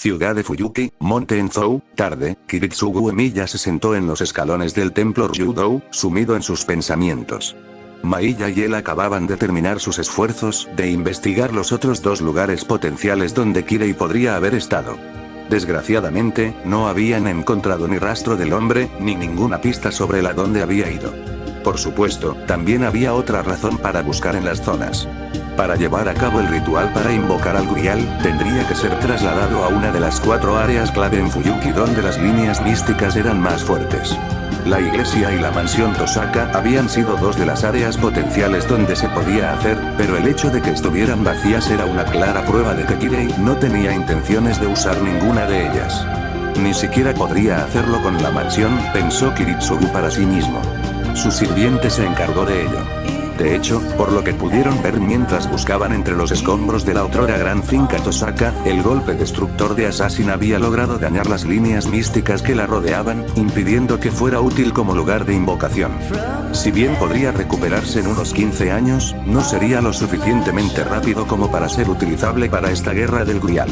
Ciudad de Fuyuki, Monte Enzou, tarde, Kiritsugu Emiya se sentó en los escalones del templo Ryudou, sumido en sus pensamientos. Maiya y él acababan de terminar sus esfuerzos de investigar los otros dos lugares potenciales donde Kirei podría haber estado. Desgraciadamente, no habían encontrado ni rastro del hombre, ni ninguna pista sobre la dónde había ido. Por supuesto, también había otra razón para buscar en las zonas. Para llevar a cabo el ritual para invocar al Grial, tendría que ser trasladado a una de las 4 áreas clave en Fuyuki donde las líneas místicas eran más fuertes. La iglesia y la mansión Tosaka habían sido 2 de las áreas potenciales donde se podía hacer, pero el hecho de que estuvieran vacías era una clara prueba de que Kirei no tenía intenciones de usar ninguna de ellas. Ni siquiera podría hacerlo con la mansión, pensó Kiritsugu para sí mismo. Su sirviente se encargó de ello. De hecho, por lo que pudieron ver mientras buscaban entre los escombros de la otrora gran finca Tosaka, el golpe destructor de Assassin había logrado dañar las líneas místicas que la rodeaban, impidiendo que fuera útil como lugar de invocación. Si bien podría recuperarse en unos 15 años, no sería lo suficientemente rápido como para ser utilizable para esta guerra del Grial.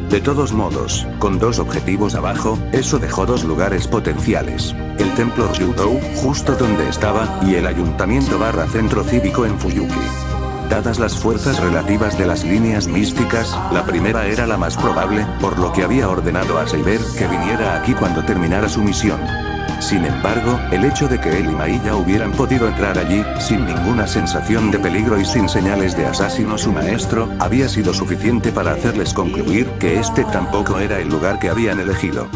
De todos modos, con 2 objetivos abajo, eso dejó 2 lugares potenciales. El templo Ryudou, justo donde estaba, y el ayuntamiento / centro cívico en Fuyuki. Dadas las fuerzas relativas de las líneas místicas, la primera era la más probable, por lo que había ordenado a Seiber que viniera aquí cuando terminara su misión. Sin embargo, el hecho de que él y Maiya hubieran podido entrar allí, sin ninguna sensación de peligro y sin señales de Assassin o su maestro, había sido suficiente para hacerles concluir que este tampoco era el lugar que habían elegido.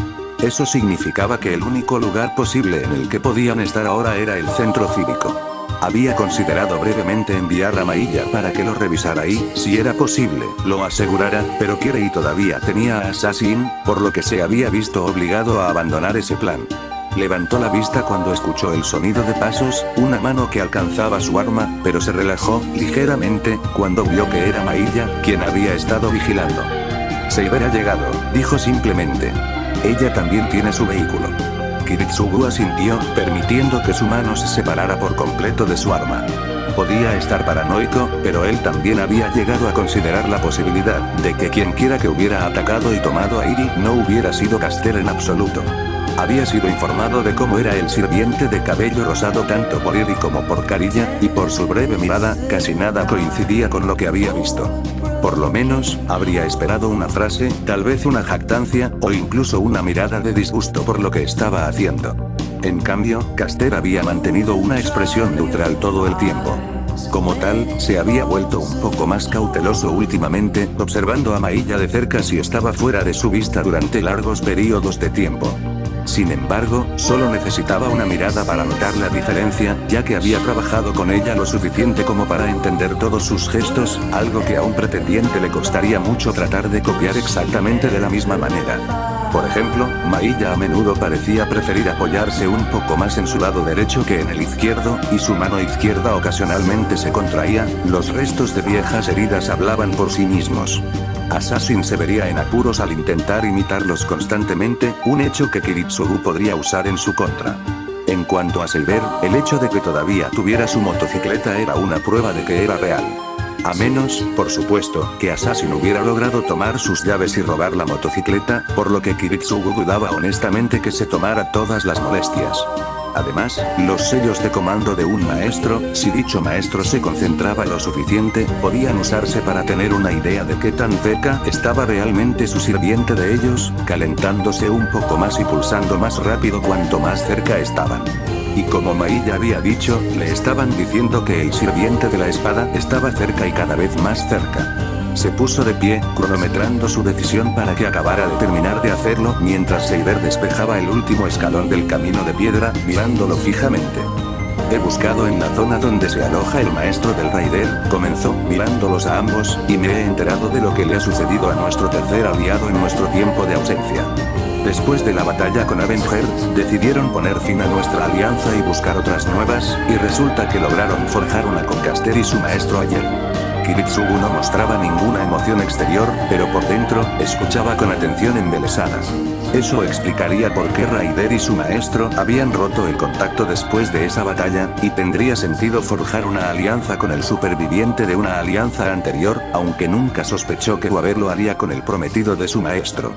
Eso significaba que el único lugar posible en el que podían estar ahora era el centro cívico. Había considerado brevemente enviar a Maiya para que lo revisara y, si era posible, lo asegurara, pero Kirei todavía tenía a Assassin, por lo que se había visto obligado a abandonar ese plan. Levantó la vista cuando escuchó el sonido de pasos, una mano que alcanzaba su arma, pero se relajó ligeramente cuando vio que era Maiya quien había estado vigilando. Seiber ha llegado, dijo simplemente. Ella también tiene su vehículo. Kiritsugu asintió, permitiendo que su mano se separara por completo de su arma. Podía estar paranoico, pero él también había llegado a considerar la posibilidad de que quienquiera que hubiera atacado y tomado a Iri no hubiera sido Caster en absoluto. Había sido informado de cómo era el sirviente de cabello rosado tanto por Iri como por Kariya, y por su breve mirada, casi nada coincidía con lo que había visto. Por lo menos, habría esperado una frase, tal vez una jactancia, o incluso una mirada de disgusto por lo que estaba haciendo. En cambio, Caster había mantenido una expresión neutral todo el tiempo. Como tal, se había vuelto un poco más cauteloso últimamente, observando a Maiya de cerca si estaba fuera de su vista durante largos periodos de tiempo. Sin embargo, solo necesitaba una mirada para notar la diferencia, ya que había trabajado con ella lo suficiente como para entender todos sus gestos, algo que a un pretendiente le costaría mucho tratar de copiar exactamente de la misma manera. Por ejemplo, Maiya a menudo parecía preferir apoyarse un poco más en su lado derecho que en el izquierdo, y su mano izquierda ocasionalmente se contraía, los restos de viejas heridas hablaban por sí mismos. Assassin se vería en apuros al intentar imitarlos constantemente, un hecho que Kiritsugu podría usar en su contra. En cuanto a Seiber, el hecho de que todavía tuviera su motocicleta era una prueba de que era real. A menos, por supuesto, que Assassin hubiera logrado tomar sus llaves y robar la motocicleta, por lo que Kiritsugu dudaba honestamente que se tomara todas las molestias. Además, los sellos de comando de un maestro, si dicho maestro se concentraba lo suficiente, podían usarse para tener una idea de qué tan cerca estaba realmente su sirviente de ellos, calentándose un poco más y pulsando más rápido cuanto más cerca estaban. Y como Maiya había dicho, le estaban diciendo que el sirviente de la espada estaba cerca y cada vez más cerca. Se puso de pie, cronometrando su decisión para que acabara de terminar de hacerlo mientras Seiber despejaba el último escalón del camino de piedra, mirándolo fijamente. He buscado en la zona donde se aloja el maestro del Raider, comenzó, mirándolos a ambos, y me he enterado de lo que le ha sucedido a nuestro tercer aliado en nuestro tiempo de ausencia. Después de la batalla con Avenger, decidieron poner fin a nuestra alianza y buscar otras nuevas, y resulta que lograron forjar una con Caster y su maestro ayer. Kiritsugu no mostraba ninguna emoción exterior, pero por dentro, escuchaba con atención embelesada. Eso explicaría por qué Raider y su maestro habían roto el contacto después de esa batalla, y tendría sentido forjar una alianza con el superviviente de una alianza anterior, aunque nunca sospechó que Waber lo haría con el prometido de su maestro.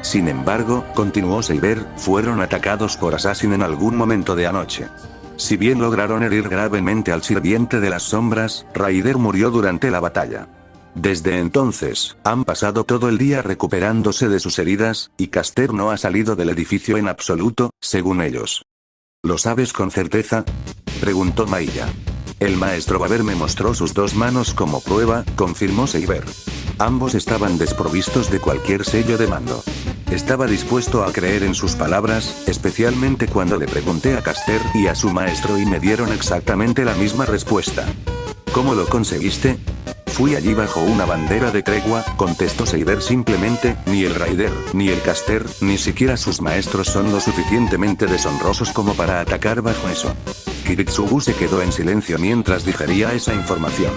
Sin embargo, continuó Saber, fueron atacados por Assassin en algún momento de anoche. Si bien lograron herir gravemente al sirviente de las sombras, Raider murió durante la batalla. Desde entonces, han pasado todo el día recuperándose de sus heridas, y Caster no ha salido del edificio en absoluto, según ellos. ¿Lo sabes con certeza?, preguntó Mailla. El maestro Waber me mostró sus dos manos como prueba, confirmó Saber. Ambos estaban desprovistos de cualquier sello de mando. Estaba dispuesto a creer en sus palabras, especialmente cuando le pregunté a Caster y a su maestro y me dieron exactamente la misma respuesta. ¿Cómo lo conseguiste? Fui allí bajo una bandera de tregua, contestó Saber simplemente, ni el Raider, ni el Caster, ni siquiera sus maestros son lo suficientemente deshonrosos como para atacar bajo eso. Kiritsugu se quedó en silencio mientras digería esa información.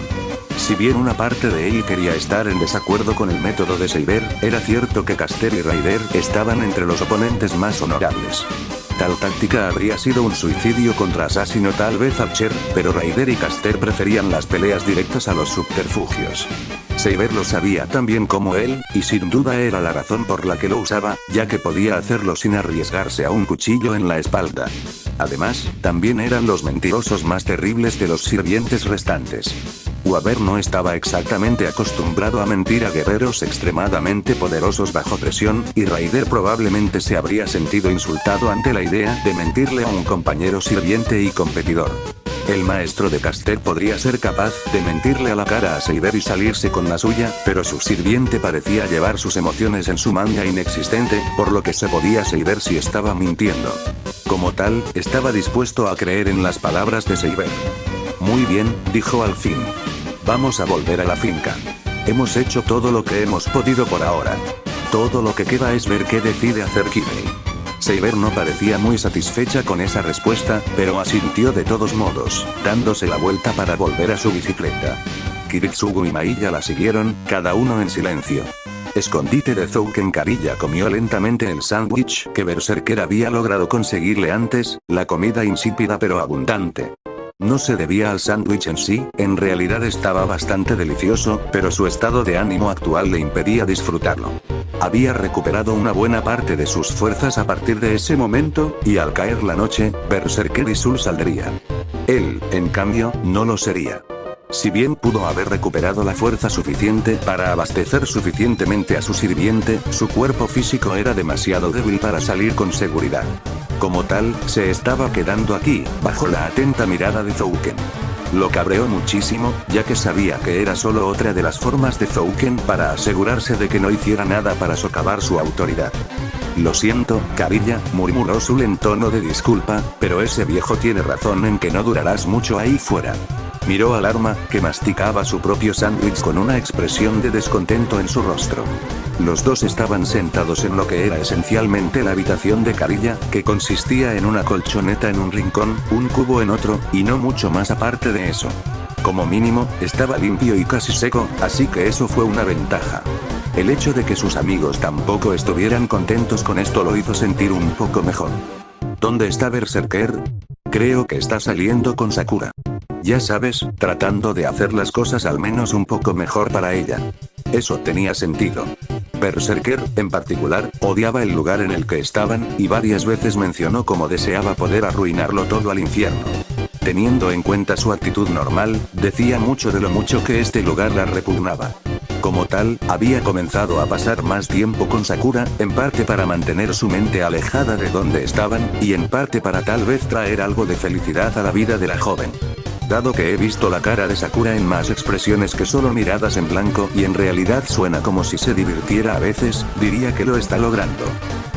Si bien una parte de él quería estar en desacuerdo con el método de Saber, era cierto que Caster y Raider estaban entre los oponentes más honorables. Tal táctica habría sido un suicidio contra Assassin o tal vez Archer, pero Raider y Caster preferían las peleas directas a los subterfugios. Saber lo sabía tan bien como él, y sin duda era la razón por la que lo usaba, ya que podía hacerlo sin arriesgarse a un cuchillo en la espalda. Además, también eran los mentirosos más terribles de los sirvientes restantes. Waber no estaba exactamente acostumbrado a mentir a guerreros extremadamente poderosos bajo presión, y Raider probablemente se habría sentido insultado ante la idea de mentirle a un compañero sirviente y competidor. El maestro de Caster podría ser capaz de mentirle a la cara a Saber y salirse con la suya, pero su sirviente parecía llevar sus emociones en su manga inexistente, por lo que se podía saber si estaba mintiendo. Como tal, estaba dispuesto a creer en las palabras de Saber. Muy bien, dijo al fin. Vamos a volver a la finca. Hemos hecho todo lo que hemos podido por ahora. Todo lo que queda es ver qué decide hacer Kirei. Saber no parecía muy satisfecha con esa respuesta, pero asintió de todos modos, dándose la vuelta para volver a su bicicleta. Kiritsugu y Mailla la siguieron, cada uno en silencio. Escondite de Zouken. Karilla comió lentamente el sándwich que Berserker había logrado conseguirle antes, la comida insípida pero abundante. No se debía al sándwich en sí, en realidad estaba bastante delicioso, pero su estado de ánimo actual le impedía disfrutarlo. Había recuperado una buena parte de sus fuerzas a partir de ese momento, y al caer la noche, Berserker y Sul saldrían. Él, en cambio, no lo sería. Si bien pudo haber recuperado la fuerza suficiente para abastecer suficientemente a su sirviente, su cuerpo físico era demasiado débil para salir con seguridad. Como tal, se estaba quedando aquí, bajo la atenta mirada de Zouken. Lo cabreó muchísimo, ya que sabía que era solo otra de las formas de Zouken para asegurarse de que no hiciera nada para socavar su autoridad. Lo siento, Karilla, murmuró Sul en tono de disculpa, pero ese viejo tiene razón en que no durarás mucho ahí fuera. Miró al arma, que masticaba su propio sándwich con una expresión de descontento en su rostro. Los dos estaban sentados en lo que era esencialmente la habitación de Karilla, que consistía en una colchoneta en un rincón, un cubo en otro, y no mucho más aparte de eso. Como mínimo, estaba limpio y casi seco, así que eso fue una ventaja. El hecho de que sus amigos tampoco estuvieran contentos con esto lo hizo sentir un poco mejor. ¿Dónde está Berserker? Creo que está saliendo con Sakura. Ya sabes, tratando de hacer las cosas al menos un poco mejor para ella. Eso tenía sentido. Berserker, en particular, odiaba el lugar en el que estaban, y varias veces mencionó cómo deseaba poder arruinarlo todo al infierno. Teniendo en cuenta su actitud normal, decía mucho de lo mucho que este lugar la repugnaba. Como tal, había comenzado a pasar más tiempo con Sakura, en parte para mantener su mente alejada de donde estaban, y en parte para tal vez traer algo de felicidad a la vida de la joven. Dado que he visto la cara de Sakura en más expresiones que solo miradas en blanco y en realidad suena como si se divirtiera a veces, diría que lo está logrando.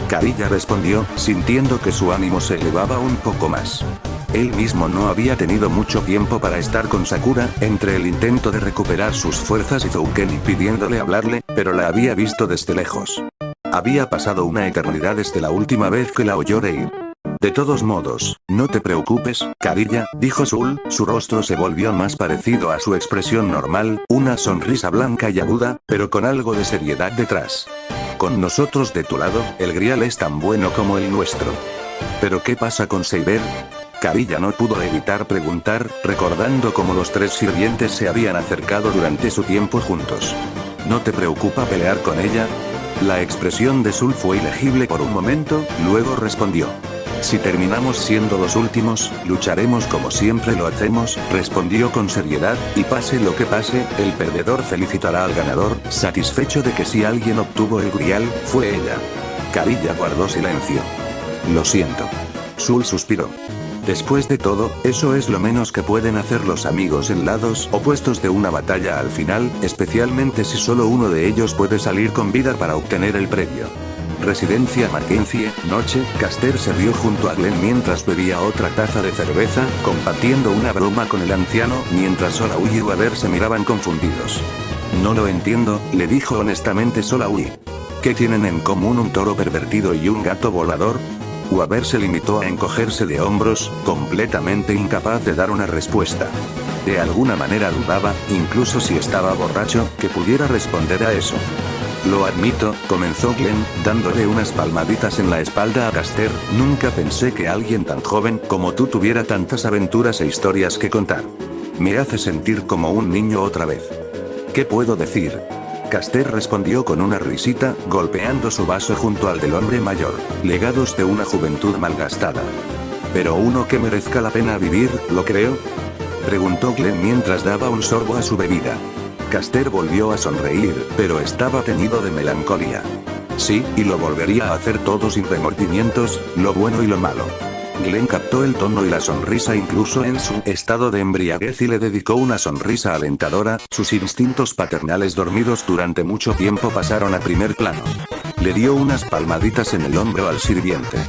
Karilla respondió, sintiendo que su ánimo se elevaba un poco más. Él mismo no había tenido mucho tiempo para estar con Sakura, entre el intento de recuperar sus fuerzas y Zouken impidiéndole hablarle, pero la había visto desde lejos. Había pasado una eternidad desde la última vez que la oyó reír. De todos modos, no te preocupes, Carilla, dijo Sul, su rostro se volvió más parecido a su expresión normal, una sonrisa blanca y aguda, pero con algo de seriedad detrás. Con nosotros de tu lado, el grial es tan bueno como el nuestro. ¿Pero qué pasa con Seiber? Carilla no pudo evitar preguntar, recordando cómo los tres sirvientes se habían acercado durante su tiempo juntos. ¿No te preocupa pelear con ella? La expresión de Sul fue ilegible por un momento, luego respondió. Si terminamos siendo los últimos, lucharemos como siempre lo hacemos, respondió con seriedad, y pase lo que pase, el perdedor felicitará al ganador, satisfecho de que si alguien obtuvo el grial, fue ella. Carilla guardó silencio. Lo siento. Sul suspiró. Después de todo, eso es lo menos que pueden hacer los amigos en lados opuestos de una batalla al final, especialmente si solo uno de ellos puede salir con vida para obtener el premio. Residencia Mackenzie, noche, Caster se rió junto a Glenn mientras bebía otra taza de cerveza, compartiendo una broma con el anciano, mientras Solaui y Weber se miraban confundidos. No lo entiendo, le dijo honestamente Solaui. ¿Qué tienen en común un toro pervertido y un gato volador? Weber se limitó a encogerse de hombros, completamente incapaz de dar una respuesta. De alguna manera dudaba, incluso si estaba borracho, que pudiera responder a eso. Lo admito, comenzó Glenn, dándole unas palmaditas en la espalda a Caster, nunca pensé que alguien tan joven como tú tuviera tantas aventuras e historias que contar. Me hace sentir como un niño otra vez. ¿Qué puedo decir? Caster respondió con una risita, golpeando su vaso junto al del hombre mayor. Legados de una juventud malgastada. ¿Pero uno que merezca la pena vivir, lo creo? Preguntó Glenn mientras daba un sorbo a su bebida. Caster volvió a sonreír, pero estaba teñido de melancolía. Sí, y lo volvería a hacer todo sin remordimientos, lo bueno y lo malo. Glenn captó el tono y la sonrisa incluso en su estado de embriaguez y le dedicó una sonrisa alentadora, sus instintos paternales dormidos durante mucho tiempo pasaron a primer plano. Le dio unas palmaditas en el hombro al sirviente.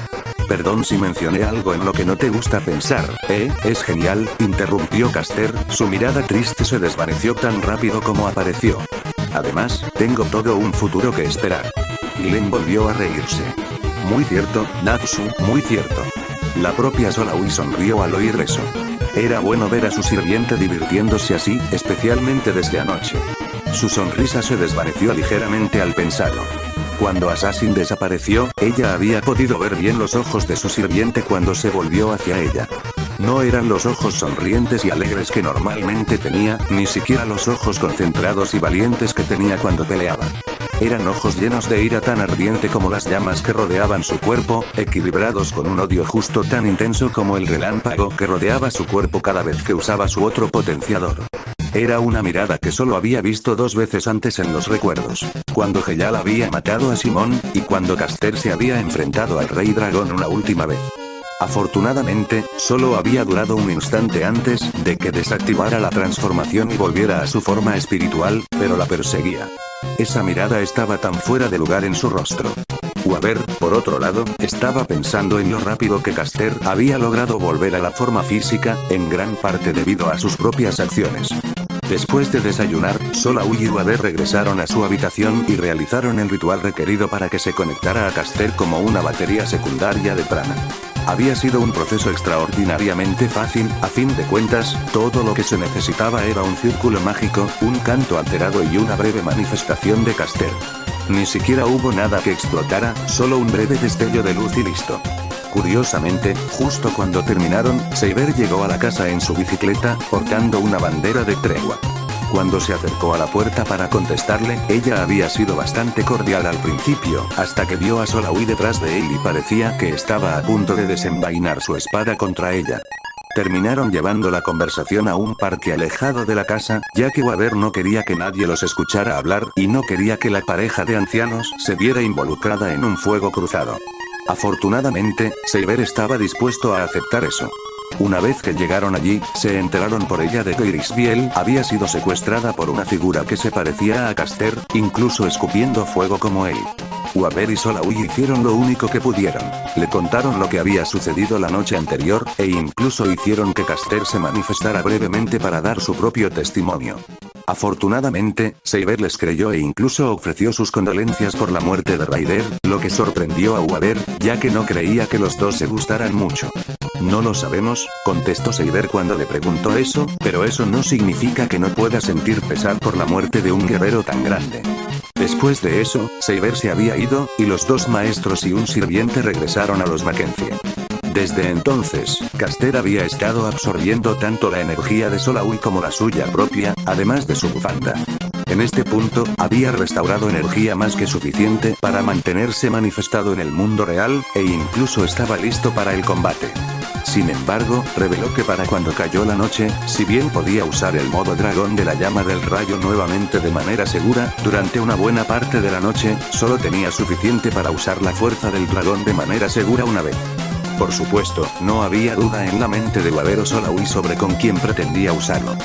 Perdón si mencioné algo en lo que no te gusta pensar, es genial, interrumpió Caster, su mirada triste se desvaneció tan rápido como apareció. Además, tengo todo un futuro que esperar. Glenn volvió a reírse. Muy cierto, Natsu, muy cierto. La propia Solaui sonrió al oír eso. Era bueno ver a su sirviente divirtiéndose así, especialmente desde anoche. Su sonrisa se desvaneció ligeramente al pensarlo. Cuando Assassin desapareció, ella había podido ver bien los ojos de su sirviente cuando se volvió hacia ella. No eran los ojos sonrientes y alegres que normalmente tenía, ni siquiera los ojos concentrados y valientes que tenía cuando peleaba. Eran ojos llenos de ira tan ardiente como las llamas que rodeaban su cuerpo, equilibrados con un odio justo tan intenso como el relámpago que rodeaba su cuerpo cada vez que usaba su otro potenciador. Era una mirada que solo había visto 2 veces antes en los recuerdos. Cuando Heyal había matado a Simón, y cuando Caster se había enfrentado al Rey Dragón una última vez. Afortunadamente, solo había durado un instante antes de que desactivara la transformación y volviera a su forma espiritual, pero la perseguía. Esa mirada estaba tan fuera de lugar en su rostro. Weber, por otro lado, estaba pensando en lo rápido que Caster había logrado volver a la forma física, en gran parte debido a sus propias acciones. Después de desayunar, Solaui y Weber regresaron a su habitación y realizaron el ritual requerido para que se conectara a Caster como una batería secundaria de prana. Había sido un proceso extraordinariamente fácil, a fin de cuentas, todo lo que se necesitaba era un círculo mágico, un canto alterado y una breve manifestación de Caster. Ni siquiera hubo nada que explotara, solo un breve destello de luz y listo. Curiosamente, justo cuando terminaron, Seiber llegó a la casa en su bicicleta, portando una bandera de tregua. Cuando se acercó a la puerta para contestarle, ella había sido bastante cordial al principio, hasta que vio a Solaui detrás de él y parecía que estaba a punto de desenvainar su espada contra ella. Terminaron llevando la conversación a un parque alejado de la casa, ya que Weber no quería que nadie los escuchara hablar y no quería que la pareja de ancianos se viera involucrada en un fuego cruzado. Afortunadamente, Seiber estaba dispuesto a aceptar eso. Una vez que llegaron allí, se enteraron por ella de que Irisbiel había sido secuestrada por una figura que se parecía a Caster, incluso escupiendo fuego como él. Weber y Solaui hicieron lo único que pudieron. Le contaron lo que había sucedido la noche anterior, e incluso hicieron que Caster se manifestara brevemente para dar su propio testimonio. Afortunadamente, Saber les creyó e incluso ofreció sus condolencias por la muerte de Raider, lo que sorprendió a Waver, ya que no creía que los dos se gustaran mucho. No lo sabemos, contestó Saber cuando le preguntó eso, pero eso no significa que no pueda sentir pesar por la muerte de un guerrero tan grande. Después de eso, Saber se había ido, y los dos maestros y un sirviente regresaron a los Mackenzie. Desde entonces, Caster había estado absorbiendo tanto la energía de Solaui como la suya propia, además de su bufanda. En este punto, había restaurado energía más que suficiente para mantenerse manifestado en el mundo real, e incluso estaba listo para el combate. Sin embargo, reveló que para cuando cayó la noche, si bien podía usar el modo dragón de la llama del rayo nuevamente de manera segura, durante una buena parte de la noche, solo tenía suficiente para usar la fuerza del dragón de manera segura una vez. Por supuesto, no había duda en la mente de Waver o Solaui sobre con quién pretendía usarlo.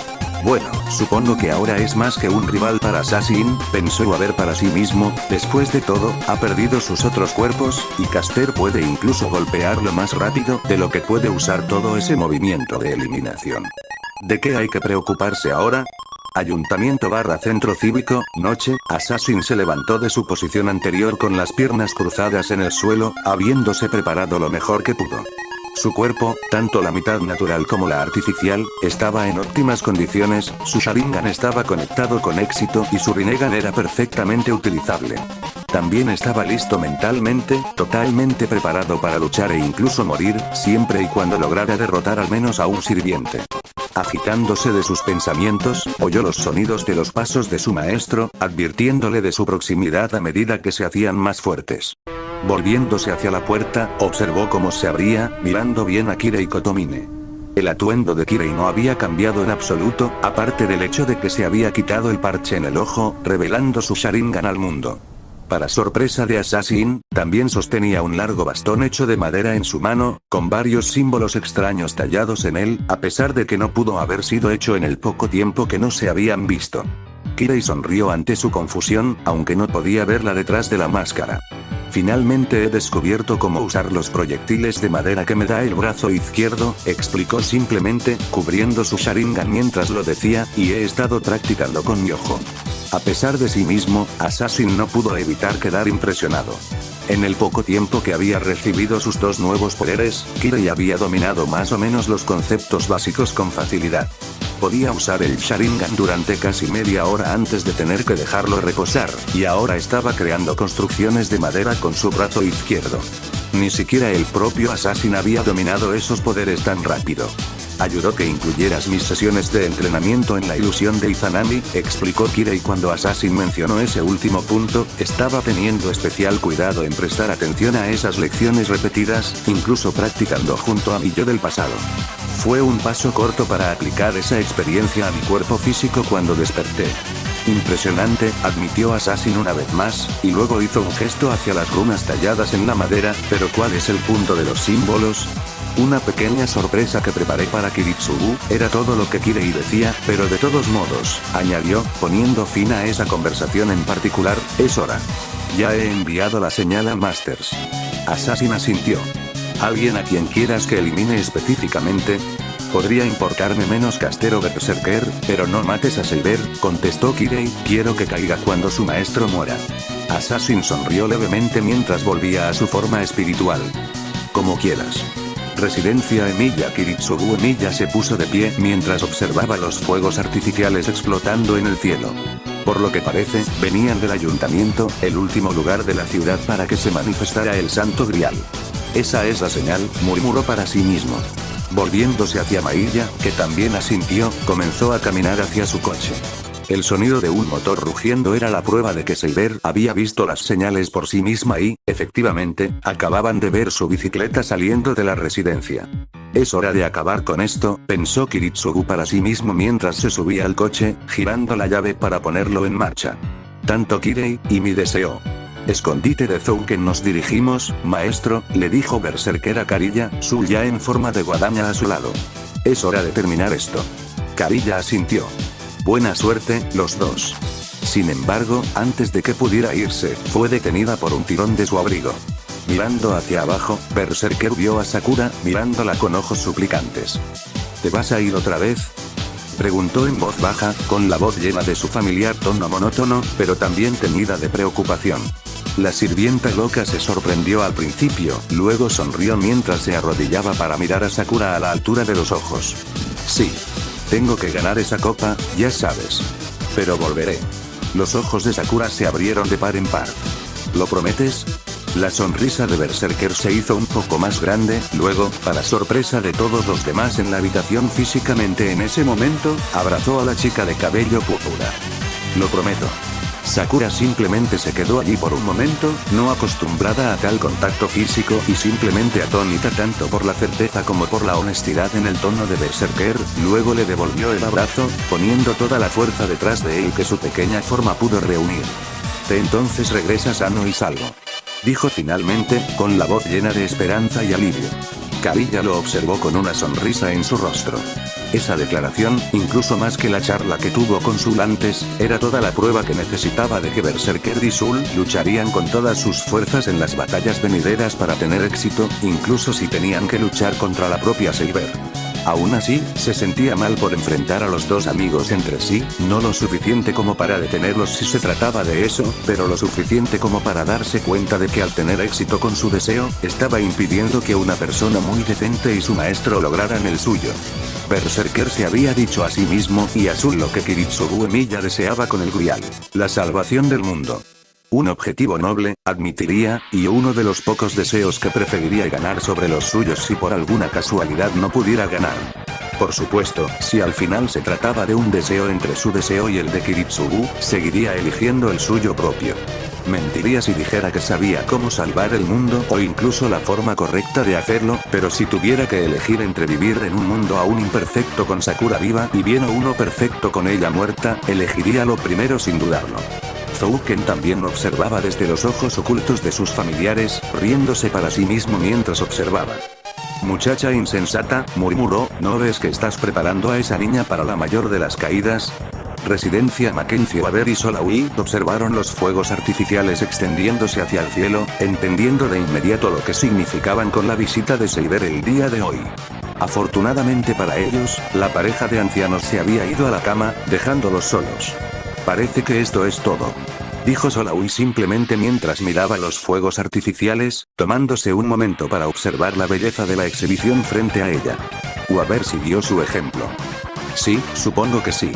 Bueno, supongo que ahora es más que un rival para Assassin, pensó Waver para sí mismo, después de todo, ha perdido sus otros cuerpos, y Caster puede incluso golpearlo más rápido de lo que puede usar todo ese movimiento de eliminación. ¿De qué hay que preocuparse ahora? Ayuntamiento / Centro Cívico, noche, Assassin se levantó de su posición anterior con las piernas cruzadas en el suelo, habiéndose preparado lo mejor que pudo. Su cuerpo, tanto la mitad natural como la artificial, estaba en óptimas condiciones, su Sharingan estaba conectado con éxito y su Rinnegan era perfectamente utilizable. También estaba listo mentalmente, totalmente preparado para luchar e incluso morir, siempre y cuando lograra derrotar al menos a un sirviente. Agitándose de sus pensamientos, oyó los sonidos de los pasos de su maestro, advirtiéndole de su proximidad a medida que se hacían más fuertes. Volviéndose hacia la puerta, observó cómo se abría, mirando bien a Kirei Kotomine. El atuendo de Kirei no había cambiado en absoluto, aparte del hecho de que se había quitado el parche en el ojo, revelando su Sharingan al mundo. Para sorpresa de Assassin, también sostenía un largo bastón hecho de madera en su mano, con varios símbolos extraños tallados en él, a pesar de que no pudo haber sido hecho en el poco tiempo que no se habían visto. Kirei sonrió ante su confusión, aunque no podía verla detrás de la máscara. Finalmente he descubierto cómo usar los proyectiles de madera que me da el brazo izquierdo, explicó simplemente, cubriendo su Sharingan mientras lo decía, y he estado practicando con mi ojo. A pesar de sí mismo, Assassin no pudo evitar quedar impresionado. En el poco tiempo que había recibido sus dos nuevos poderes, Kirei había dominado más o menos los conceptos básicos con facilidad. Podía usar el Sharingan durante casi media hora antes de tener que dejarlo reposar, y ahora estaba creando construcciones de madera con su brazo izquierdo. Ni siquiera el propio Assassin había dominado esos poderes tan rápido. Ayudó que incluyeras mis sesiones de entrenamiento en la ilusión de Izanami, explicó Kirei cuando Assassin mencionó ese último punto, estaba teniendo especial cuidado en prestar atención a esas lecciones repetidas, incluso practicando junto a mi yo del pasado. Fue un paso corto para aplicar esa experiencia a mi cuerpo físico cuando desperté. Impresionante, admitió Assassin una vez más, y luego hizo un gesto hacia las runas talladas en la madera, pero ¿cuál es el punto de los símbolos? Una pequeña sorpresa que preparé para Kiritsugu, era todo lo que Kirei decía, pero de todos modos, añadió, poniendo fin a esa conversación en particular, es hora. Ya he enviado la señal a Masters. Assassin asintió. ¿Alguien a quien quieras que elimine específicamente? Podría importarme menos Caster o Berserker, pero no mates a Saber, contestó Kirei, quiero que caiga cuando su maestro muera. Assassin sonrió levemente mientras volvía a su forma espiritual. Como quieras. Residencia Emilia. Kiritsugu Emilia se puso de pie mientras observaba los fuegos artificiales explotando en el cielo. Por lo que parece, venían del ayuntamiento, el último lugar de la ciudad para que se manifestara el Santo Grial. Esa es la señal, murmuró para sí mismo. Volviéndose hacia Mailla, que también asintió, comenzó a caminar hacia su coche. El sonido de un motor rugiendo era la prueba de que Saber había visto las señales por sí misma y, efectivamente, acababan de ver su bicicleta saliendo de la residencia. Es hora de acabar con esto, pensó Kiritsugu para sí mismo mientras se subía al coche, girando la llave para ponerlo en marcha. Tanto Kirei, y mi deseo. Escondite de Zouken nos dirigimos, maestro, le dijo Berserker a Kariya, Su ya en forma de guadaña a su lado. Es hora de terminar esto. Kariya asintió. Buena suerte, los dos. Sin embargo, antes de que pudiera irse, fue detenida por un tirón de su abrigo. Mirando hacia abajo, Berserker vio a Sakura, mirándola con ojos suplicantes. ¿Te vas a ir otra vez? Preguntó en voz baja, con la voz llena de su familiar tono monótono, pero también teñida de preocupación. La sirvienta loca se sorprendió al principio, luego sonrió mientras se arrodillaba para mirar a Sakura a la altura de los ojos. Sí. Tengo que ganar esa copa, ya sabes. Pero volveré. Los ojos de Sakura se abrieron de par en par. ¿Lo prometes? La sonrisa de Berserker se hizo un poco más grande, luego, para sorpresa de todos los demás en la habitación físicamente en ese momento, abrazó a la chica de cabello púrpura. Lo prometo. Sakura simplemente se quedó allí por un momento, no acostumbrada a tal contacto físico y simplemente atónita tanto por la certeza como por la honestidad en el tono de Berserker, luego le devolvió el abrazo, poniendo toda la fuerza detrás de él que su pequeña forma pudo reunir. Entonces regresa sano y salvo. Dijo finalmente, con la voz llena de esperanza y alivio. Kariya lo observó con una sonrisa en su rostro. Esa declaración, incluso más que la charla que tuvo con Sul antes, era toda la prueba que necesitaba de que Berserker y Sul lucharían con todas sus fuerzas en las batallas venideras para tener éxito, incluso si tenían que luchar contra la propia Saber. Aún así, se sentía mal por enfrentar a los dos amigos entre sí, no lo suficiente como para detenerlos si se trataba de eso, pero lo suficiente como para darse cuenta de que al tener éxito con su deseo, estaba impidiendo que una persona muy decente y su maestro lograran el suyo. Berserker se había dicho a sí mismo y a Sul lo que Kiritsugu Emiya deseaba con el Grial: la salvación del mundo. Un objetivo noble, admitiría, y uno de los pocos deseos que preferiría ganar sobre los suyos si por alguna casualidad no pudiera ganar. Por supuesto, si al final se trataba de un deseo entre su deseo y el de Kiritsugu, seguiría eligiendo el suyo propio. Mentiría si dijera que sabía cómo salvar el mundo o incluso la forma correcta de hacerlo, pero si tuviera que elegir entre vivir en un mundo aún imperfecto con Sakura viva y bien o uno perfecto con ella muerta, elegiría lo primero sin dudarlo. Zouken también observaba desde los ojos ocultos de sus familiares, riéndose para sí mismo mientras observaba. Muchacha insensata, murmuró, ¿no ves que estás preparando a esa niña para la mayor de las caídas? Residencia Mackenzie Waber y Solawi observaron los fuegos artificiales extendiéndose hacia el cielo, entendiendo de inmediato lo que significaban con la visita de Saber el día de hoy. Afortunadamente para ellos, la pareja de ancianos se había ido a la cama, dejándolos solos. Parece que esto es todo. Dijo Solawi simplemente mientras miraba los fuegos artificiales, tomándose un momento para observar la belleza de la exhibición frente a ella. Waber siguió su ejemplo. Sí, supongo que sí.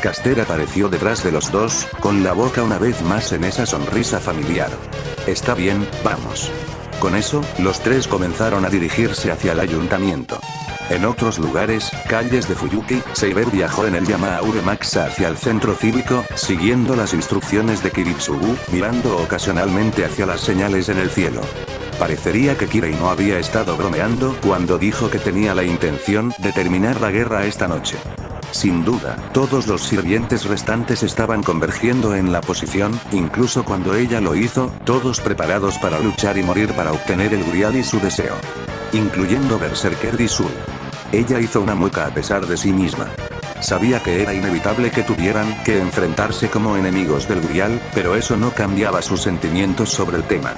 Caster apareció detrás de los dos, con la boca una vez más en esa sonrisa familiar. Está bien, vamos. Con eso, los tres comenzaron a dirigirse hacia el ayuntamiento. En otros lugares, calles de Fuyuki, Saber viajó en el Yamaha Uremaxa hacia el centro cívico, siguiendo las instrucciones de Kiritsugu, mirando ocasionalmente hacia las señales en el cielo. Parecería que Kirei no había estado bromeando cuando dijo que tenía la intención de terminar la guerra esta noche. Sin duda, todos los sirvientes restantes estaban convergiendo en la posición, incluso cuando ella lo hizo, todos preparados para luchar y morir para obtener el Grial y su deseo. Incluyendo Berserker y Sul. Ella hizo una mueca a pesar de sí misma. Sabía que era inevitable que tuvieran que enfrentarse como enemigos del Grial, pero eso no cambiaba sus sentimientos sobre el tema.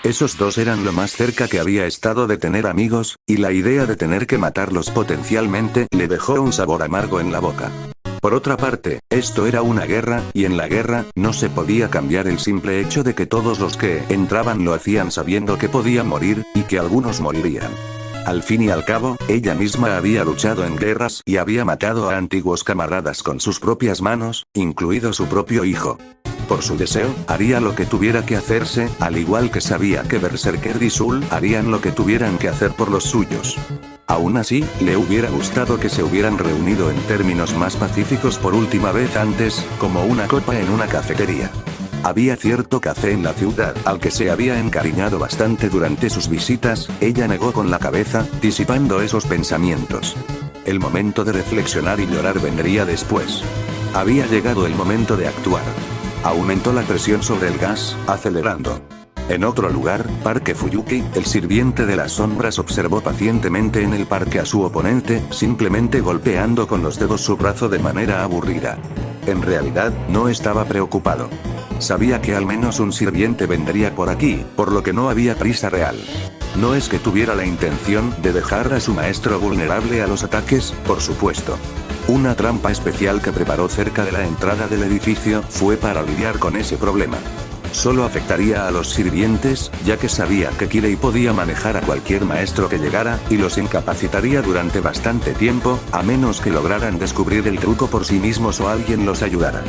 Esos dos eran lo más cerca que había estado de tener amigos, y la idea de tener que matarlos potencialmente le dejó un sabor amargo en la boca. Por otra parte, esto era una guerra, y en la guerra, no se podía cambiar el simple hecho de que todos los que entraban lo hacían sabiendo que podían morir, y que algunos morirían. Al fin y al cabo, ella misma había luchado en guerras y había matado a antiguos camaradas con sus propias manos, incluido su propio hijo. Por su deseo, haría lo que tuviera que hacerse, al igual que sabía que Berserker y Sul harían lo que tuvieran que hacer por los suyos. Aún así, le hubiera gustado que se hubieran reunido en términos más pacíficos por última vez antes, como una copa en una cafetería. Había cierto café en la ciudad al que se había encariñado bastante durante sus visitas, ella negó con la cabeza, disipando esos pensamientos. El momento de reflexionar y llorar vendría después. Había llegado el momento de actuar. Aumentó la presión sobre el gas, acelerando. En otro lugar, Parque Fuyuki, el sirviente de las sombras observó pacientemente en el parque a su oponente, simplemente golpeando con los dedos su brazo de manera aburrida. En realidad, no estaba preocupado. Sabía que al menos un sirviente vendría por aquí, por lo que no había prisa real. No es que tuviera la intención de dejar a su maestro vulnerable a los ataques, por supuesto. Una trampa especial que preparó cerca de la entrada del edificio fue para lidiar con ese problema. Solo afectaría a los sirvientes, ya que sabía que Kirei podía manejar a cualquier maestro que llegara, y los incapacitaría durante bastante tiempo, a menos que lograran descubrir el truco por sí mismos o alguien los ayudara.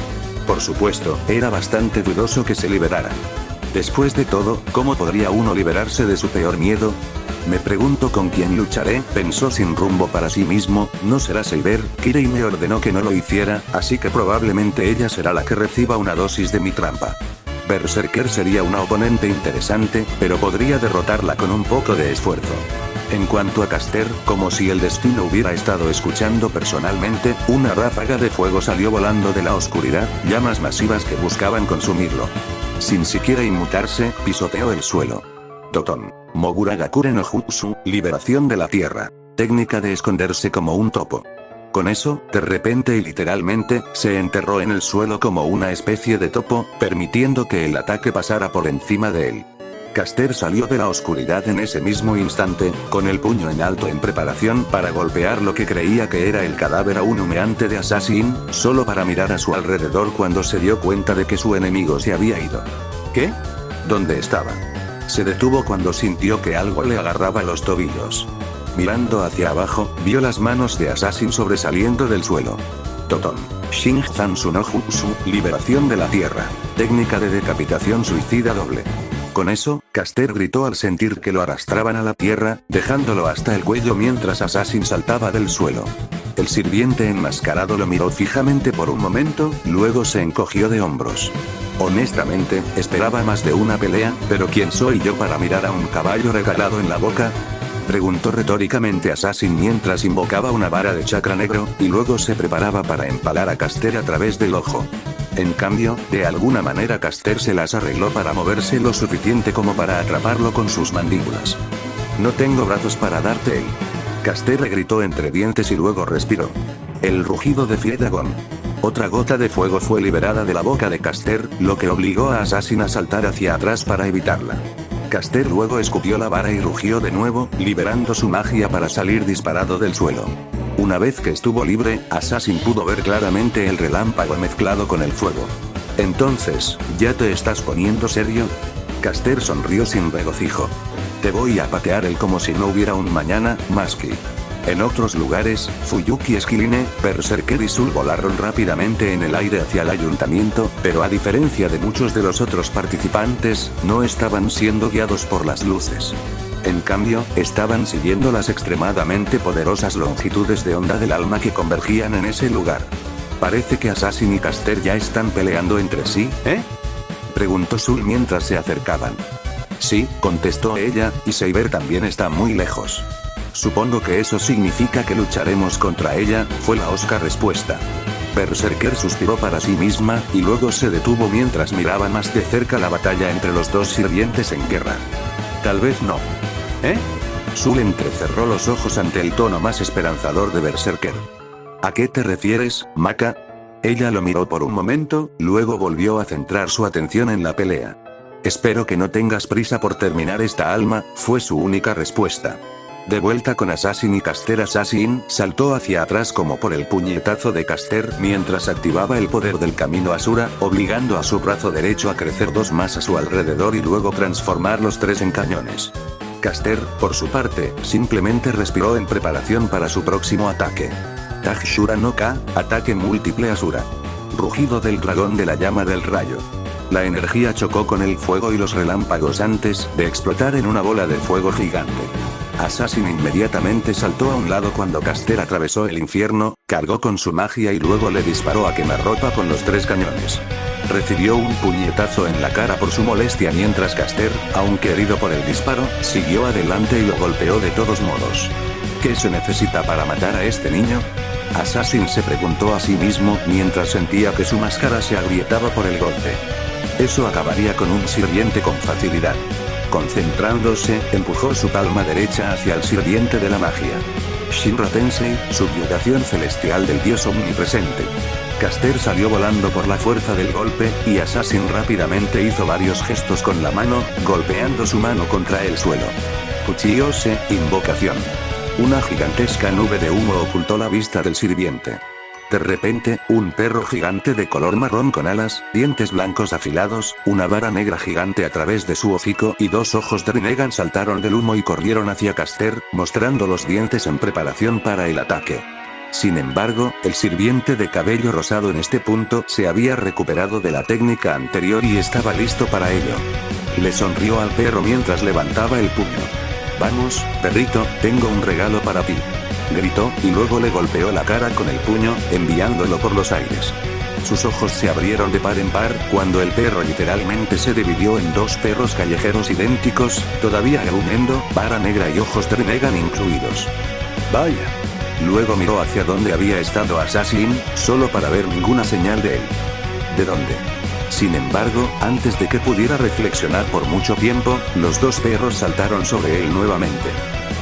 Por supuesto, era bastante dudoso que se liberaran. Después de todo, ¿cómo podría uno liberarse de su peor miedo? Me pregunto con quién lucharé, pensó sin rumbo para sí mismo. No será Saber. Kirei me ordenó que no lo hiciera, así que probablemente ella será la que reciba una dosis de mi trampa. Berserker sería una oponente interesante, pero podría derrotarla con un poco de esfuerzo. En cuanto a Caster, como si el destino hubiera estado escuchando personalmente, una ráfaga de fuego salió volando de la oscuridad, llamas masivas que buscaban consumirlo. Sin siquiera inmutarse, pisoteó el suelo. Toton. Mogura Gakure no Jutsu, liberación de la tierra. Técnica de esconderse como un topo. Con eso, de repente y literalmente, se enterró en el suelo como una especie de topo, permitiendo que el ataque pasara por encima de él. Caster salió de la oscuridad en ese mismo instante, con el puño en alto en preparación para golpear lo que creía que era el cadáver aún humeante de Assassin, solo para mirar a su alrededor cuando se dio cuenta de que su enemigo se había ido. ¿Qué? ¿Dónde estaba? Se detuvo cuando sintió que algo le agarraba los tobillos. Mirando hacia abajo, vio las manos de Assassin sobresaliendo del suelo. Toton. Shinzansu no Jutsu, liberación de la tierra. Técnica de decapitación suicida doble. Con eso, Caster gritó al sentir que lo arrastraban a la tierra, dejándolo hasta el cuello mientras Assassin saltaba del suelo. El sirviente enmascarado lo miró fijamente por un momento, luego se encogió de hombros. Honestamente, esperaba más de una pelea, pero ¿quién soy yo para mirar a un caballo regalado en la boca? Preguntó retóricamente Assassin mientras invocaba una vara de chakra negro, y luego se preparaba para empalar a Caster a través del ojo. En cambio, de alguna manera Caster se las arregló para moverse lo suficiente como para atraparlo con sus mandíbulas. No tengo brazos para darte él. Caster le gritó entre dientes y luego respiró. El rugido de Fiedagon. Otra gota de fuego fue liberada de la boca de Caster, lo que obligó a Assassin a saltar hacia atrás para evitarla. Caster luego escupió la vara y rugió de nuevo, liberando su magia para salir disparado del suelo. Una vez que estuvo libre, Assassin pudo ver claramente el relámpago mezclado con el fuego. Entonces, ¿ya te estás poniendo serio? Caster sonrió sin regocijo. Te voy a patear el como si no hubiera un mañana, Maski. En otros lugares, Fuyuki Esquiline, Berserker y Sul volaron rápidamente en el aire hacia el ayuntamiento, pero a diferencia de muchos de los otros participantes, no estaban siendo guiados por las luces. En cambio, estaban siguiendo las extremadamente poderosas longitudes de onda del alma que convergían en ese lugar. Parece que Assassin y Caster ya están peleando entre sí, ¿eh? Preguntó Sul mientras se acercaban. Sí, contestó ella, y Saber también está muy lejos. Supongo que eso significa que lucharemos contra ella, fue la osca respuesta. Berserker suspiró para sí misma, y luego se detuvo mientras miraba más de cerca la batalla entre los dos sirvientes en guerra. Tal vez no. ¿Eh? Sul entrecerró los ojos ante el tono más esperanzador de Berserker. ¿A qué te refieres, Maka? Ella lo miró por un momento, luego volvió a centrar su atención en la pelea. Espero que no tengas prisa por terminar esta alma, fue su única respuesta. De vuelta con Assassin y Caster, Assassin saltó hacia atrás como por el puñetazo de Caster mientras activaba el poder del camino Asura, obligando a su brazo derecho a crecer 2 más a su alrededor y luego transformar los 3 en cañones. Caster, por su parte, simplemente respiró en preparación para su próximo ataque. Tag Shura no Ka, ataque múltiple Asura. Rugido del dragón de la llama del rayo. La energía chocó con el fuego y los relámpagos antes de explotar en una bola de fuego gigante. Assassin inmediatamente saltó a un lado cuando Caster atravesó el infierno, cargó con su magia y luego le disparó a quemarropa con los 3 cañones. Recibió un puñetazo en la cara por su molestia mientras Caster, aunque herido por el disparo, siguió adelante y lo golpeó de todos modos. ¿Qué se necesita para matar a este niño? Assassin se preguntó a sí mismo mientras sentía que su máscara se agrietaba por el golpe. Eso acabaría con un sirviente con facilidad. Concentrándose, empujó su palma derecha hacia el sirviente de la magia. Shinra Tensei, subyugación celestial del dios omnipresente. Caster salió volando por la fuerza del golpe, y Assassin rápidamente hizo varios gestos con la mano, golpeando su mano contra el suelo. Uchiose, invocación. Una gigantesca nube de humo ocultó la vista del sirviente. De repente, un perro gigante de color marrón con alas, dientes blancos afilados, una vara negra gigante a través de su hocico y dos ojos de Rinnegan saltaron del humo y corrieron hacia Caster, mostrando los dientes en preparación para el ataque. Sin embargo, el sirviente de cabello rosado en este punto se había recuperado de la técnica anterior y estaba listo para ello. Le sonrió al perro mientras levantaba el puño. «Vamos, perrito, tengo un regalo para ti», gritó, y luego le golpeó la cara con el puño, enviándolo por los aires. Sus ojos se abrieron de par en par, cuando el perro literalmente se dividió en dos perros callejeros idénticos, todavía gruñendo, vara negra y ojos de Rinnegan incluidos. «Vaya». Luego miró hacia donde había estado Assassin, solo para ver ninguna señal de él. ¿De dónde? Sin embargo, antes de que pudiera reflexionar por mucho tiempo, los dos perros saltaron sobre él nuevamente.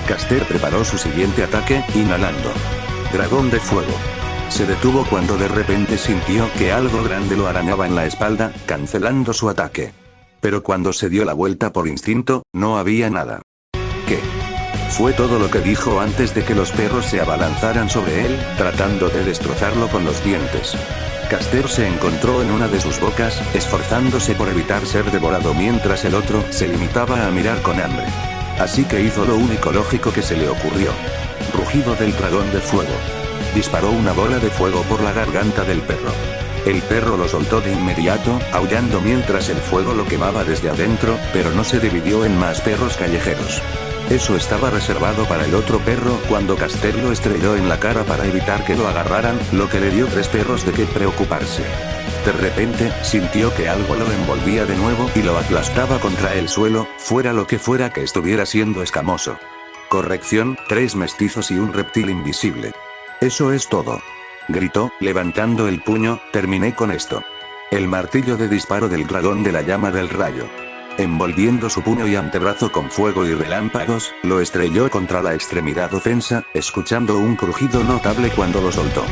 Caster preparó su siguiente ataque, inhalando. Dragón de fuego. Se detuvo cuando de repente sintió que algo grande lo arañaba en la espalda, cancelando su ataque. Pero cuando se dio la vuelta por instinto, no había nada. ¿Qué? Fue todo lo que dijo antes de que los perros se abalanzaran sobre él, tratando de destrozarlo con los dientes. Caster se encontró en una de sus bocas, esforzándose por evitar ser devorado mientras el otro se limitaba a mirar con hambre. Así que hizo lo único lógico que se le ocurrió. Rugido del dragón de fuego. Disparó una bola de fuego por la garganta del perro. El perro lo soltó de inmediato, aullando mientras el fuego lo quemaba desde adentro, pero no se dividió en más perros callejeros. Eso estaba reservado para el otro perro cuando Caster lo estrelló en la cara para evitar que lo agarraran, lo que le dio 3 perros de qué preocuparse. De repente, sintió que algo lo envolvía de nuevo y lo aplastaba contra el suelo, fuera lo que fuera que estuviera siendo escamoso. Corrección, 3 mestizos y un reptil invisible. Eso es todo. Gritó, levantando el puño, terminé con esto. El martillo de disparo del dragón de la llama del rayo. Envolviendo su puño y antebrazo con fuego y relámpagos, lo estrelló contra la extremidad ofensa, escuchando un crujido notable cuando lo soltó.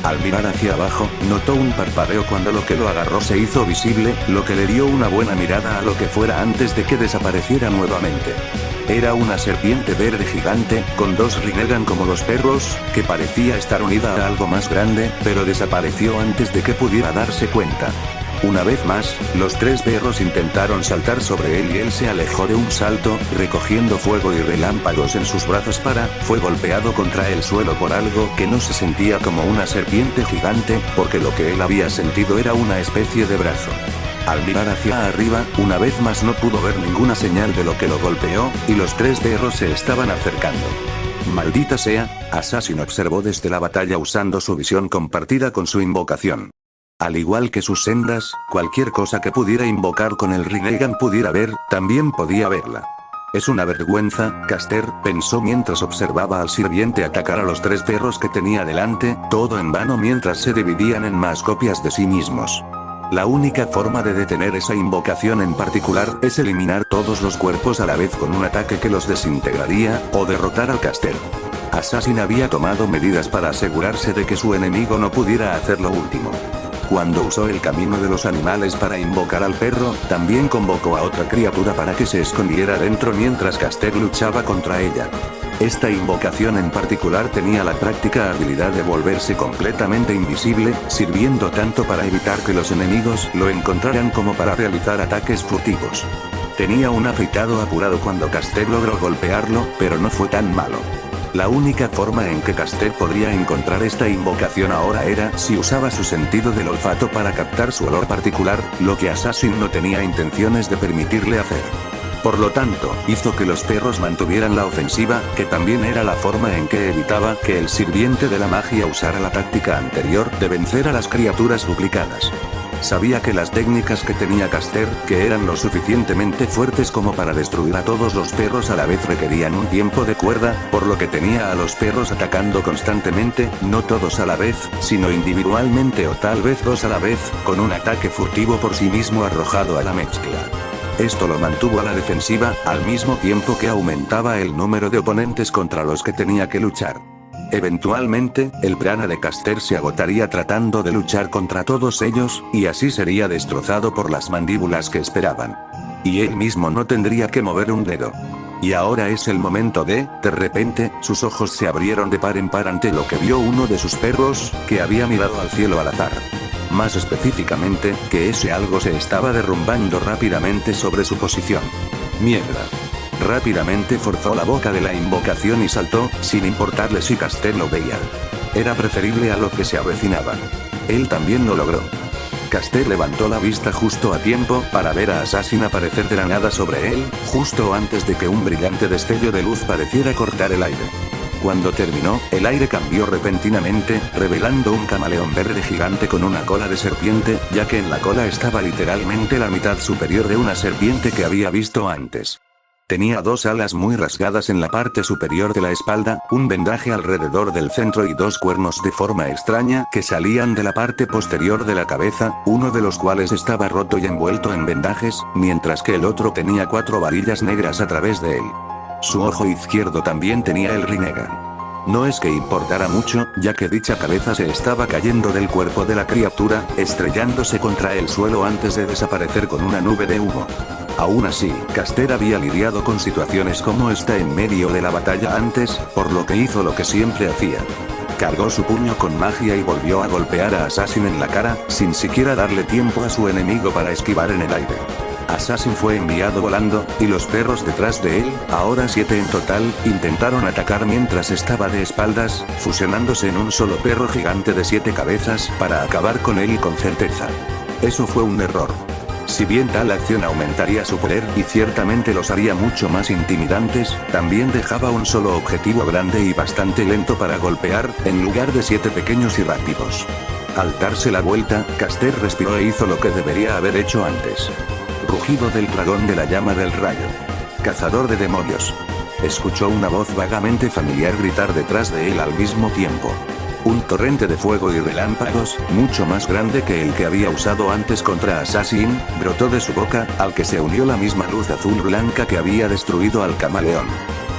Al mirar hacia abajo, notó un parpadeo cuando lo que lo agarró se hizo visible, lo que le dio una buena mirada a lo que fuera antes de que desapareciera nuevamente. Era una serpiente verde gigante, con 2 Rinnegan como los perros, que parecía estar unida a algo más grande, pero desapareció antes de que pudiera darse cuenta. Una vez más, los 3 perros intentaron saltar sobre él y él se alejó de un salto, recogiendo fuego y relámpagos en sus brazos fue golpeado contra el suelo por algo que no se sentía como una serpiente gigante, porque lo que él había sentido era una especie de brazo. Al mirar hacia arriba, una vez más no pudo ver ninguna señal de lo que lo golpeó, y los 3 perros se estaban acercando. Maldita sea, Assassin observó desde la batalla usando su visión compartida con su invocación. Al igual que sus sendas, cualquier cosa que pudiera invocar con el Rinnegan pudiera ver, también podía verla. Es una vergüenza, Caster, pensó mientras observaba al sirviente atacar a los 3 perros que tenía delante, todo en vano mientras se dividían en más copias de sí mismos. La única forma de detener esa invocación en particular es eliminar todos los cuerpos a la vez con un ataque que los desintegraría, o derrotar al Caster. Assassin había tomado medidas para asegurarse de que su enemigo no pudiera hacer lo último. Cuando usó el camino de los animales para invocar al perro, también convocó a otra criatura para que se escondiera dentro mientras Caster luchaba contra ella. Esta invocación en particular tenía la práctica habilidad de volverse completamente invisible, sirviendo tanto para evitar que los enemigos lo encontraran como para realizar ataques furtivos. Tenía un afeitado apurado cuando Caster logró golpearlo, pero no fue tan malo. La única forma en que Caster podría encontrar esta invocación ahora era si usaba su sentido del olfato para captar su olor particular, lo que Assassin no tenía intenciones de permitirle hacer. Por lo tanto, hizo que los perros mantuvieran la ofensiva, que también era la forma en que evitaba que el sirviente de la magia usara la táctica anterior de vencer a las criaturas duplicadas. Sabía que las técnicas que tenía Caster, que eran lo suficientemente fuertes como para destruir a todos los perros a la vez requerían un tiempo de cuerda, por lo que tenía a los perros atacando constantemente, no todos a la vez, sino individualmente o tal vez 2 a la vez, con un ataque furtivo por sí mismo arrojado a la mezcla. Esto lo mantuvo a la defensiva, al mismo tiempo que aumentaba el número de oponentes contra los que tenía que luchar. Eventualmente, el prana de Caster se agotaría tratando de luchar contra todos ellos, y así sería destrozado por las mandíbulas que esperaban. Y él mismo no tendría que mover un dedo. Y ahora es el momento de repente, sus ojos se abrieron de par en par ante lo que vio uno de sus perros, que había mirado al cielo al azar. Más específicamente, que ese algo se estaba derrumbando rápidamente sobre su posición. Mierda. Rápidamente forzó la boca de la invocación y saltó, sin importarle si Castel lo veía. Era preferible a lo que se avecinaba. Él también lo logró. Castel levantó la vista justo a tiempo para ver a Assassin aparecer de la nada sobre él, justo antes de que un brillante destello de luz pareciera cortar el aire. Cuando terminó, el aire cambió repentinamente, revelando un camaleón verde gigante con una cola de serpiente, ya que en la cola estaba literalmente la mitad superior de una serpiente que había visto antes. Tenía dos alas muy rasgadas en la parte superior de la espalda, un vendaje alrededor del centro y dos cuernos de forma extraña que salían de la parte posterior de la cabeza, uno de los cuales estaba roto y envuelto en vendajes, mientras que el otro tenía 4 varillas negras a través de él. Su ojo izquierdo también tenía el Rinnegan. No es que importara mucho, ya que dicha cabeza se estaba cayendo del cuerpo de la criatura, estrellándose contra el suelo antes de desaparecer con una nube de humo. Aún así, Castel había lidiado con situaciones como esta en medio de la batalla antes, por lo que hizo lo que siempre hacía. Cargó su puño con magia y volvió a golpear a Assassin en la cara, sin siquiera darle tiempo a su enemigo para esquivar en el aire. Assassin fue enviado volando, y los perros detrás de él, ahora 7 en total, intentaron atacar mientras estaba de espaldas, fusionándose en un solo perro gigante de 7 cabezas para acabar con él con certeza. Eso fue un error. Si bien tal acción aumentaría su poder y ciertamente los haría mucho más intimidantes, también dejaba un solo objetivo grande y bastante lento para golpear, en lugar de 7 pequeños y rápidos. Al darse la vuelta, Castel respiró e hizo lo que debería haber hecho antes. Rugido del dragón de la llama del rayo. Cazador de demonios. Escuchó una voz vagamente familiar gritar detrás de él al mismo tiempo. Un torrente de fuego y relámpagos, mucho más grande que el que había usado antes contra Assassin, brotó de su boca, al que se unió la misma luz azul-blanca que había destruido al camaleón.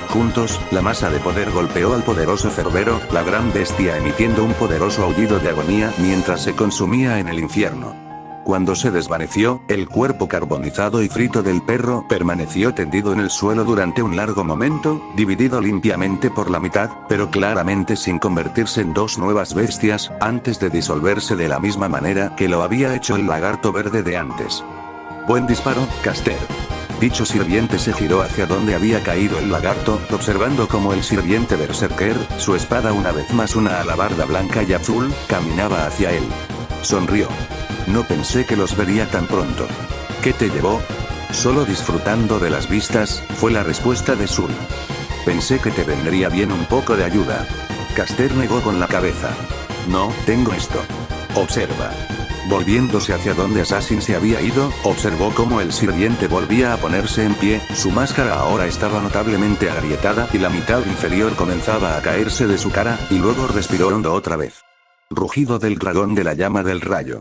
Juntos, la masa de poder golpeó al poderoso Cerbero, la gran bestia emitiendo un poderoso aullido de agonía mientras se consumía en el infierno. Cuando se desvaneció, el cuerpo carbonizado y frito del perro permaneció tendido en el suelo durante un largo momento, dividido limpiamente por la mitad, pero claramente sin convertirse en 2 nuevas bestias, antes de disolverse de la misma manera que lo había hecho el lagarto verde de antes. Buen disparo, Castel. Dicho sirviente se giró hacia donde había caído el lagarto, observando cómo el sirviente berserker, su espada una vez más una alabarda blanca y azul, caminaba hacia él. Sonrió. No pensé que los vería tan pronto. ¿Qué te llevó? Solo disfrutando de las vistas, fue la respuesta de Sul. Pensé que te vendría bien un poco de ayuda. Castel negó con la cabeza. No, tengo esto. Observa. Volviéndose hacia donde Assassin se había ido, observó cómo el sirviente volvía a ponerse en pie, su máscara ahora estaba notablemente agrietada y la mitad inferior comenzaba a caerse de su cara, y luego respiró hondo otra vez. Rugido del dragón de la llama del rayo.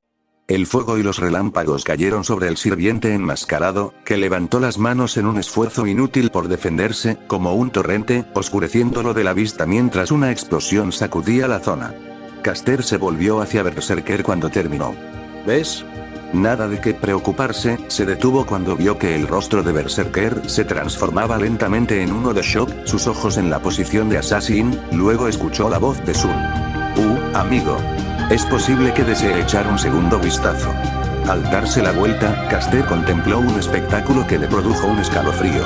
El fuego y los relámpagos cayeron sobre el sirviente enmascarado, que levantó las manos en un esfuerzo inútil por defenderse, como un torrente, oscureciéndolo de la vista mientras una explosión sacudía la zona. Castel se volvió hacia Berserker cuando terminó. ¿Ves? Nada de qué preocuparse, se detuvo cuando vio que el rostro de Berserker se transformaba lentamente en uno de shock, sus ojos en la posición de Assassin, luego escuchó la voz de Sul. Amigo. Es posible que desee echar un segundo vistazo. Al darse la vuelta, Castel contempló un espectáculo que le produjo un escalofrío.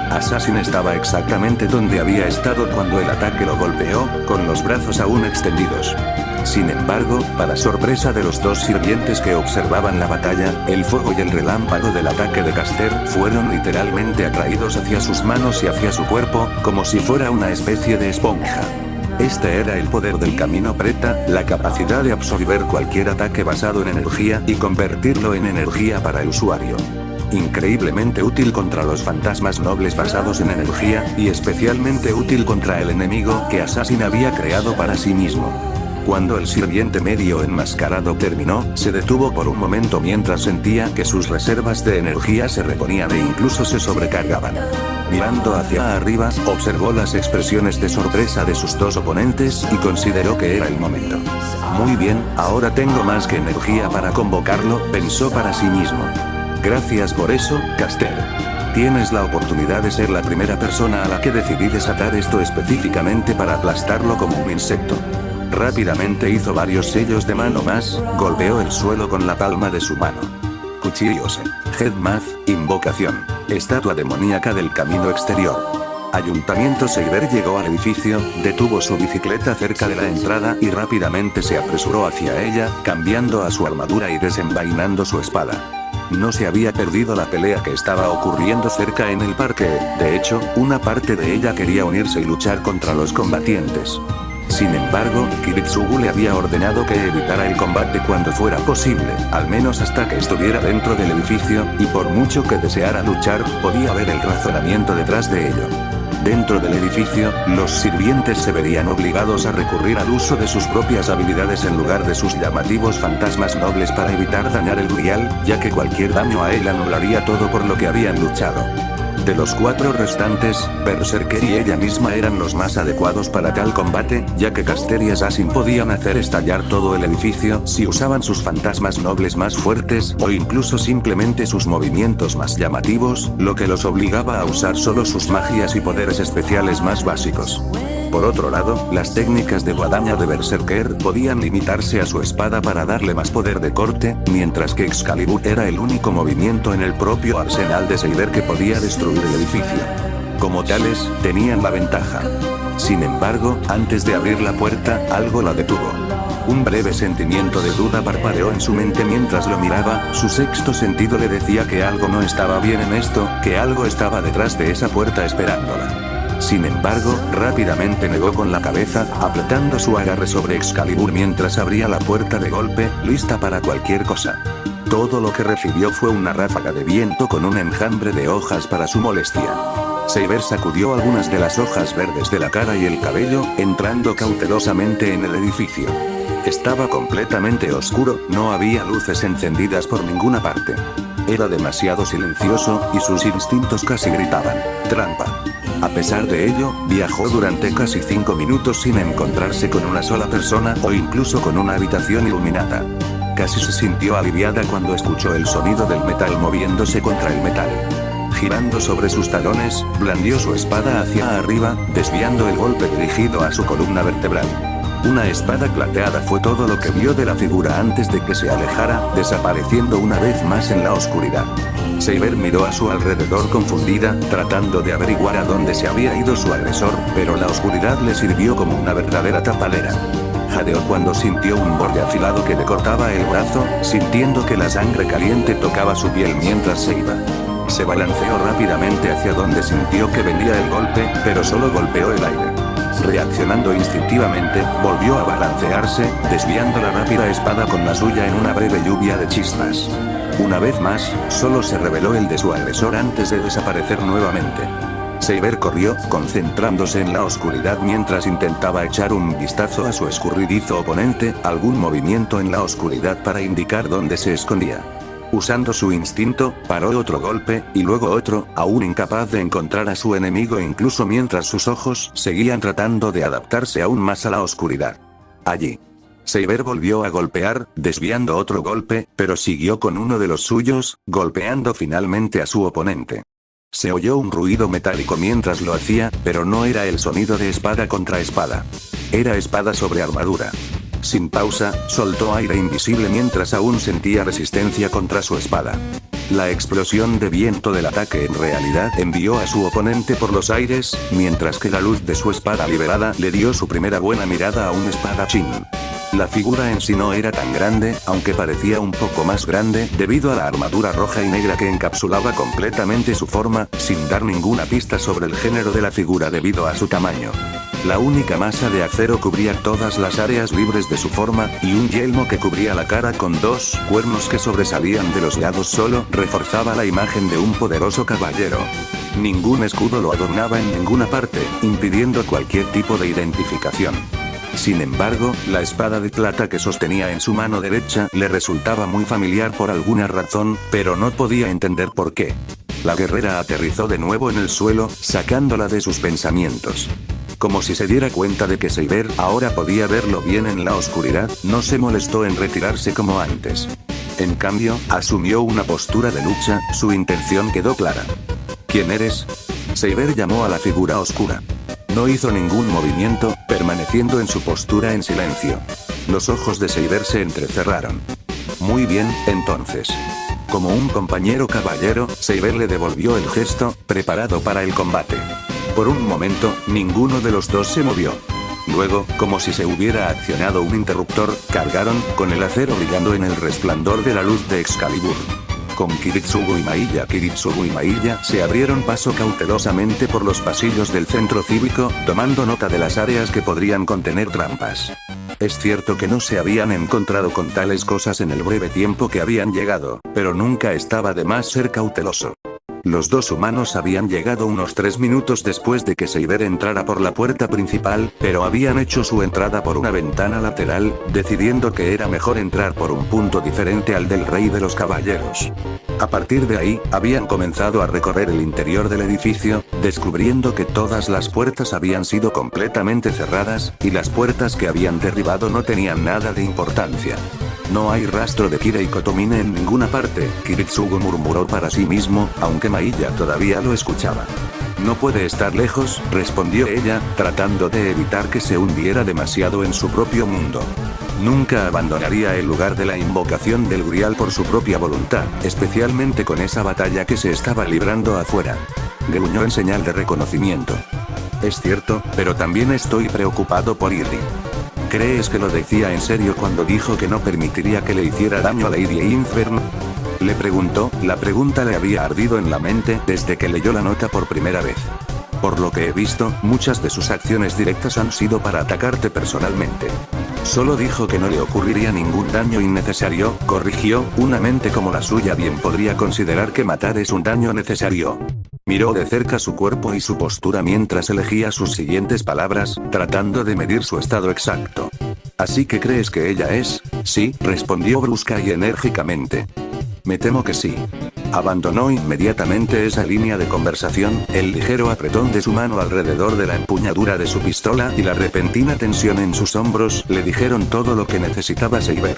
Assassin estaba exactamente donde había estado cuando el ataque lo golpeó, con los brazos aún extendidos. Sin embargo, para sorpresa de los 2 sirvientes que observaban la batalla, el fuego y el relámpago del ataque de Castel fueron literalmente atraídos hacia sus manos y hacia su cuerpo, como si fuera una especie de esponja. Este era el poder del camino Preta, la capacidad de absorber cualquier ataque basado en energía y convertirlo en energía para el usuario. Increíblemente útil contra los fantasmas nobles basados en energía, y especialmente útil contra el enemigo que Assassin había creado para sí mismo. Cuando el sirviente medio enmascarado terminó, se detuvo por un momento mientras sentía que sus reservas de energía se reponían e incluso se sobrecargaban. Mirando hacia arriba, observó las expresiones de sorpresa de sus 2 oponentes y consideró que era el momento. Muy bien, ahora tengo más que energía para convocarlo, pensó para sí mismo. Gracias por eso, Castel. Tienes la oportunidad de ser la primera persona a la que decidí desatar esto específicamente para aplastarlo como un insecto. Rápidamente hizo varios sellos de mano más, golpeó el suelo con la palma de su mano. Kuchi-Ose. Headmath, invocación. Estatua demoníaca del camino exterior. Ayuntamiento. Seiber llegó al edificio, detuvo su bicicleta cerca de la entrada y rápidamente se apresuró hacia ella, cambiando a su armadura y desenvainando su espada. No se había perdido la pelea que estaba ocurriendo cerca en el parque, de hecho, una parte de ella quería unirse y luchar contra los combatientes. Sin embargo, Kiritsugu le había ordenado que evitara el combate cuando fuera posible, al menos hasta que estuviera dentro del edificio, y por mucho que deseara luchar, podía ver el razonamiento detrás de ello. Dentro del edificio, los sirvientes se verían obligados a recurrir al uso de sus propias habilidades en lugar de sus llamativos fantasmas nobles para evitar dañar el grial, ya que cualquier daño a él anularía todo por lo que habían luchado. De los 4 restantes, Berserker y ella misma eran los más adecuados para tal combate, ya que Caster y Assassin podían hacer estallar todo el edificio si usaban sus fantasmas nobles más fuertes o incluso simplemente sus movimientos más llamativos, lo que los obligaba a usar solo sus magias y poderes especiales más básicos. Por otro lado, las técnicas de guadaña de Berserker podían limitarse a su espada para darle más poder de corte, mientras que Excalibur era el único movimiento en el propio arsenal de Seiber que podía destruir el edificio. Como tales, tenían la ventaja. Sin embargo, antes de abrir la puerta, algo la detuvo. Un breve sentimiento de duda parpadeó en su mente mientras lo miraba, su sexto sentido le decía que algo no estaba bien en esto, que algo estaba detrás de esa puerta esperándola. Sin embargo, rápidamente negó con la cabeza, apretando su agarre sobre Excalibur mientras abría la puerta de golpe, lista para cualquier cosa. Todo lo que recibió fue una ráfaga de viento con un enjambre de hojas para su molestia. Seiber sacudió algunas de las hojas verdes de la cara y el cabello, entrando cautelosamente en el edificio. Estaba completamente oscuro, no había luces encendidas por ninguna parte. Era demasiado silencioso, y sus instintos casi gritaban, ¡trampa! A pesar de ello, viajó durante casi 5 minutos sin encontrarse con una sola persona o incluso con una habitación iluminada. Casi se sintió aliviada cuando escuchó el sonido del metal moviéndose contra el metal. Girando sobre sus talones, blandió su espada hacia arriba, desviando el golpe dirigido a su columna vertebral. Una espada plateada fue todo lo que vio de la figura antes de que se alejara, desapareciendo una vez más en la oscuridad. Seiber miró a su alrededor confundida, tratando de averiguar a dónde se había ido su agresor, pero la oscuridad le sirvió como una verdadera tapadera. Jadeó cuando sintió un borde afilado que le cortaba el brazo, sintiendo que la sangre caliente tocaba su piel mientras se iba. Se balanceó rápidamente hacia donde sintió que venía el golpe, pero solo golpeó el aire. Reaccionando instintivamente, volvió a balancearse, desviando la rápida espada con la suya en una breve lluvia de chispas. Una vez más, solo se reveló el de su agresor antes de desaparecer nuevamente. Seiber corrió, concentrándose en la oscuridad mientras intentaba echar un vistazo a su escurridizo oponente, algún movimiento en la oscuridad para indicar dónde se escondía. Usando su instinto, paró otro golpe, y luego otro, aún incapaz de encontrar a su enemigo incluso mientras sus ojos seguían tratando de adaptarse aún más a la oscuridad. Allí. Seiber volvió a golpear, desviando otro golpe, pero siguió con uno de los suyos, golpeando finalmente a su oponente. Se oyó un ruido metálico mientras lo hacía, pero no era el sonido de espada contra espada. Era espada sobre armadura. Sin pausa, soltó aire invisible mientras aún sentía resistencia contra su espada. La explosión de viento del ataque en realidad envió a su oponente por los aires, mientras que la luz de su espada liberada le dio su primera buena mirada a un espadachín. La figura en sí no era tan grande, aunque parecía un poco más grande, debido a la armadura roja y negra que encapsulaba completamente su forma, sin dar ninguna pista sobre el género de la figura debido a su tamaño. La única masa de acero cubría todas las áreas libres de su forma, y un yelmo que cubría la cara con 2 cuernos que sobresalían de los lados solo reforzaba la imagen de un poderoso caballero. Ningún escudo lo adornaba en ninguna parte, impidiendo cualquier tipo de identificación. Sin embargo, la espada de plata que sostenía en su mano derecha le resultaba muy familiar por alguna razón, pero no podía entender por qué. La guerrera aterrizó de nuevo en el suelo, sacándola de sus pensamientos. Como si se diera cuenta de que Seiber ahora podía verlo bien en la oscuridad, no se molestó en retirarse como antes. En cambio, asumió una postura de lucha, su intención quedó clara. ¿Quién eres? Seiber llamó a la figura oscura. No hizo ningún movimiento, permaneciendo en su postura en silencio. Los ojos de Seiber se entrecerraron. Muy bien, entonces. Como un compañero caballero, Seiber le devolvió el gesto, preparado para el combate. Por un momento, ninguno de los dos se movió. Luego, como si se hubiera accionado un interruptor, cargaron, con el acero brillando en el resplandor de la luz de Excalibur. Con Kiritsugu y Mailla se abrieron paso cautelosamente por los pasillos del centro cívico, tomando nota de las áreas que podrían contener trampas. Es cierto que no se habían encontrado con tales cosas en el breve tiempo que habían llegado, pero nunca estaba de más ser cauteloso. Los dos humanos habían llegado unos 3 minutos después de que Seiber entrara por la puerta principal, pero habían hecho su entrada por una ventana lateral, decidiendo que era mejor entrar por un punto diferente al del Rey de los Caballeros. A partir de ahí, habían comenzado a recorrer el interior del edificio, descubriendo que todas las puertas habían sido completamente cerradas, y las puertas que habían derribado no tenían nada de importancia. No hay rastro de Kirei Kotomine en ninguna parte, Kiritsugu murmuró para sí mismo, aunque Mailla todavía lo escuchaba. No puede estar lejos, respondió ella, tratando de evitar que se hundiera demasiado en su propio mundo. Nunca abandonaría el lugar de la invocación del Grial por su propia voluntad, especialmente con esa batalla que se estaba librando afuera. Gruñó en señal de reconocimiento. Es cierto, pero también estoy preocupado por Irri. ¿Crees que lo decía en serio cuando dijo que no permitiría que le hiciera daño a Lady Infern? Le preguntó, la pregunta le había ardido en la mente desde que leyó la nota por primera vez. Por lo que he visto, muchas de sus acciones directas han sido para atacarte personalmente. Solo dijo que no le ocurriría ningún daño innecesario, corrigió, una mente como la suya bien podría considerar que matar es un daño necesario. Miró de cerca su cuerpo y su postura mientras elegía sus siguientes palabras, tratando de medir su estado exacto. ¿Así que crees que ella es? Sí, respondió brusca y enérgicamente. Me temo que sí. Abandonó inmediatamente esa línea de conversación, el ligero apretón de su mano alrededor de la empuñadura de su pistola y la repentina tensión en sus hombros le dijeron todo lo que necesitaba Seiber.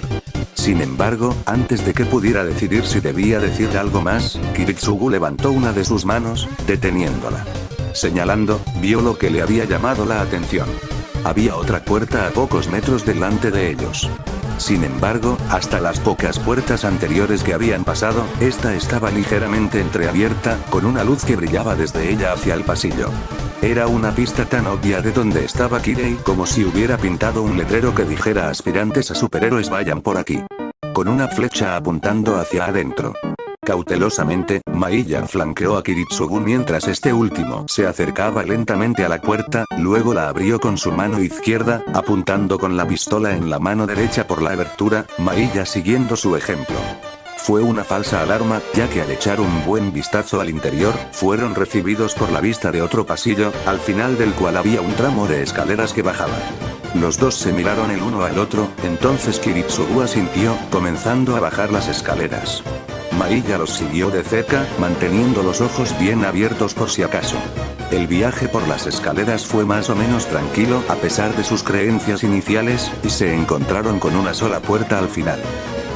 Sin embargo, antes de que pudiera decidir si debía decir algo más, Kiritsugu levantó una de sus manos, deteniéndola. Señalando, vio lo que le había llamado la atención. Había otra puerta a pocos metros delante de ellos. Sin embargo, hasta las pocas puertas anteriores que habían pasado, esta estaba ligeramente entreabierta, con una luz que brillaba desde ella hacia el pasillo. Era una pista tan obvia de dónde estaba Kirei como si hubiera pintado un letrero que dijera aspirantes a superhéroes vayan por aquí. Con una flecha apuntando hacia adentro. Cautelosamente, Mailla flanqueó a Kiritsugu mientras este último se acercaba lentamente a la puerta, luego la abrió con su mano izquierda, apuntando con la pistola en la mano derecha por la abertura, Mailla siguiendo su ejemplo. Fue una falsa alarma, ya que al echar un buen vistazo al interior, fueron recibidos por la vista de otro pasillo, al final del cual había un tramo de escaleras que bajaban. Los dos se miraron el uno al otro, entonces Kiritsugu asintió, comenzando a bajar las escaleras. Mailla los siguió de cerca, manteniendo los ojos bien abiertos por si acaso. El viaje por las escaleras fue más o menos tranquilo a pesar de sus creencias iniciales, y se encontraron con una sola puerta al final.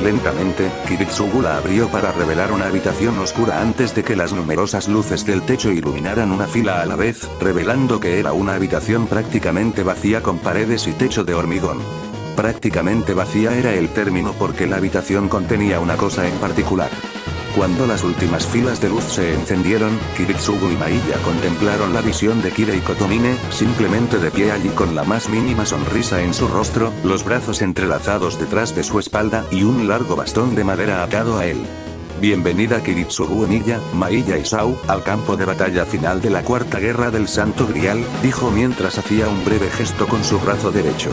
Lentamente, Kiritsugu la abrió para revelar una habitación oscura antes de que las numerosas luces del techo iluminaran una fila a la vez, revelando que era una habitación prácticamente vacía con paredes y techo de hormigón. Prácticamente vacía era el término porque la habitación contenía una cosa en particular. Cuando las últimas filas de luz se encendieron, Kiritsugu y Mailla contemplaron la visión de Kirei Kotomine, simplemente de pie allí con la más mínima sonrisa en su rostro, los brazos entrelazados detrás de su espalda y un largo bastón de madera atado a él. Bienvenida Kiritsugu Emiya, Mailla y Sao, al campo de batalla final de la Cuarta Guerra del Santo Grial, dijo mientras hacía un breve gesto con su brazo derecho.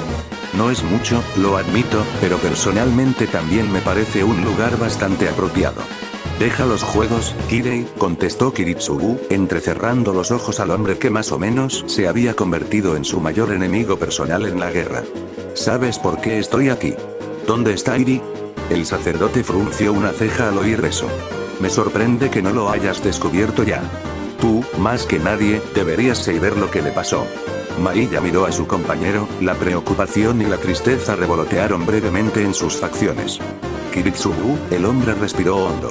No es mucho, lo admito, pero personalmente también me parece un lugar bastante apropiado. Deja los juegos, Kirei, contestó Kiritsugu, entrecerrando los ojos al hombre que más o menos se había convertido en su mayor enemigo personal en la guerra. ¿Sabes por qué estoy aquí? ¿Dónde está Iri? El sacerdote frunció una ceja al oír eso. Me sorprende que no lo hayas descubierto ya. Tú, más que nadie, deberías saber lo que le pasó. Mailla miró a su compañero, la preocupación y la tristeza revolotearon brevemente en sus facciones. Kiritsugu, el hombre respiró hondo.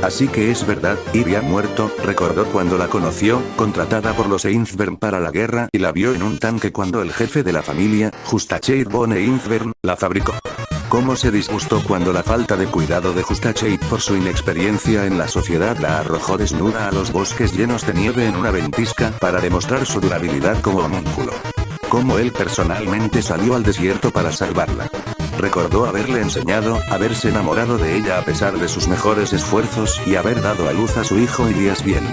Así que es verdad, Iri ha muerto, recordó cuando la conoció, contratada por los Einzbern para la guerra y la vio en un tanque cuando el jefe de la familia, Justacheid von Einzbern, la fabricó. Cómo se disgustó cuando la falta de cuidado de Justacheid por su inexperiencia en la sociedad la arrojó desnuda a los bosques llenos de nieve en una ventisca para demostrar su durabilidad como homúnculo. Cómo él personalmente salió al desierto para salvarla. Recordó haberle enseñado, haberse enamorado de ella a pesar de sus mejores esfuerzos y haber dado a luz a su hijo Ilias bien.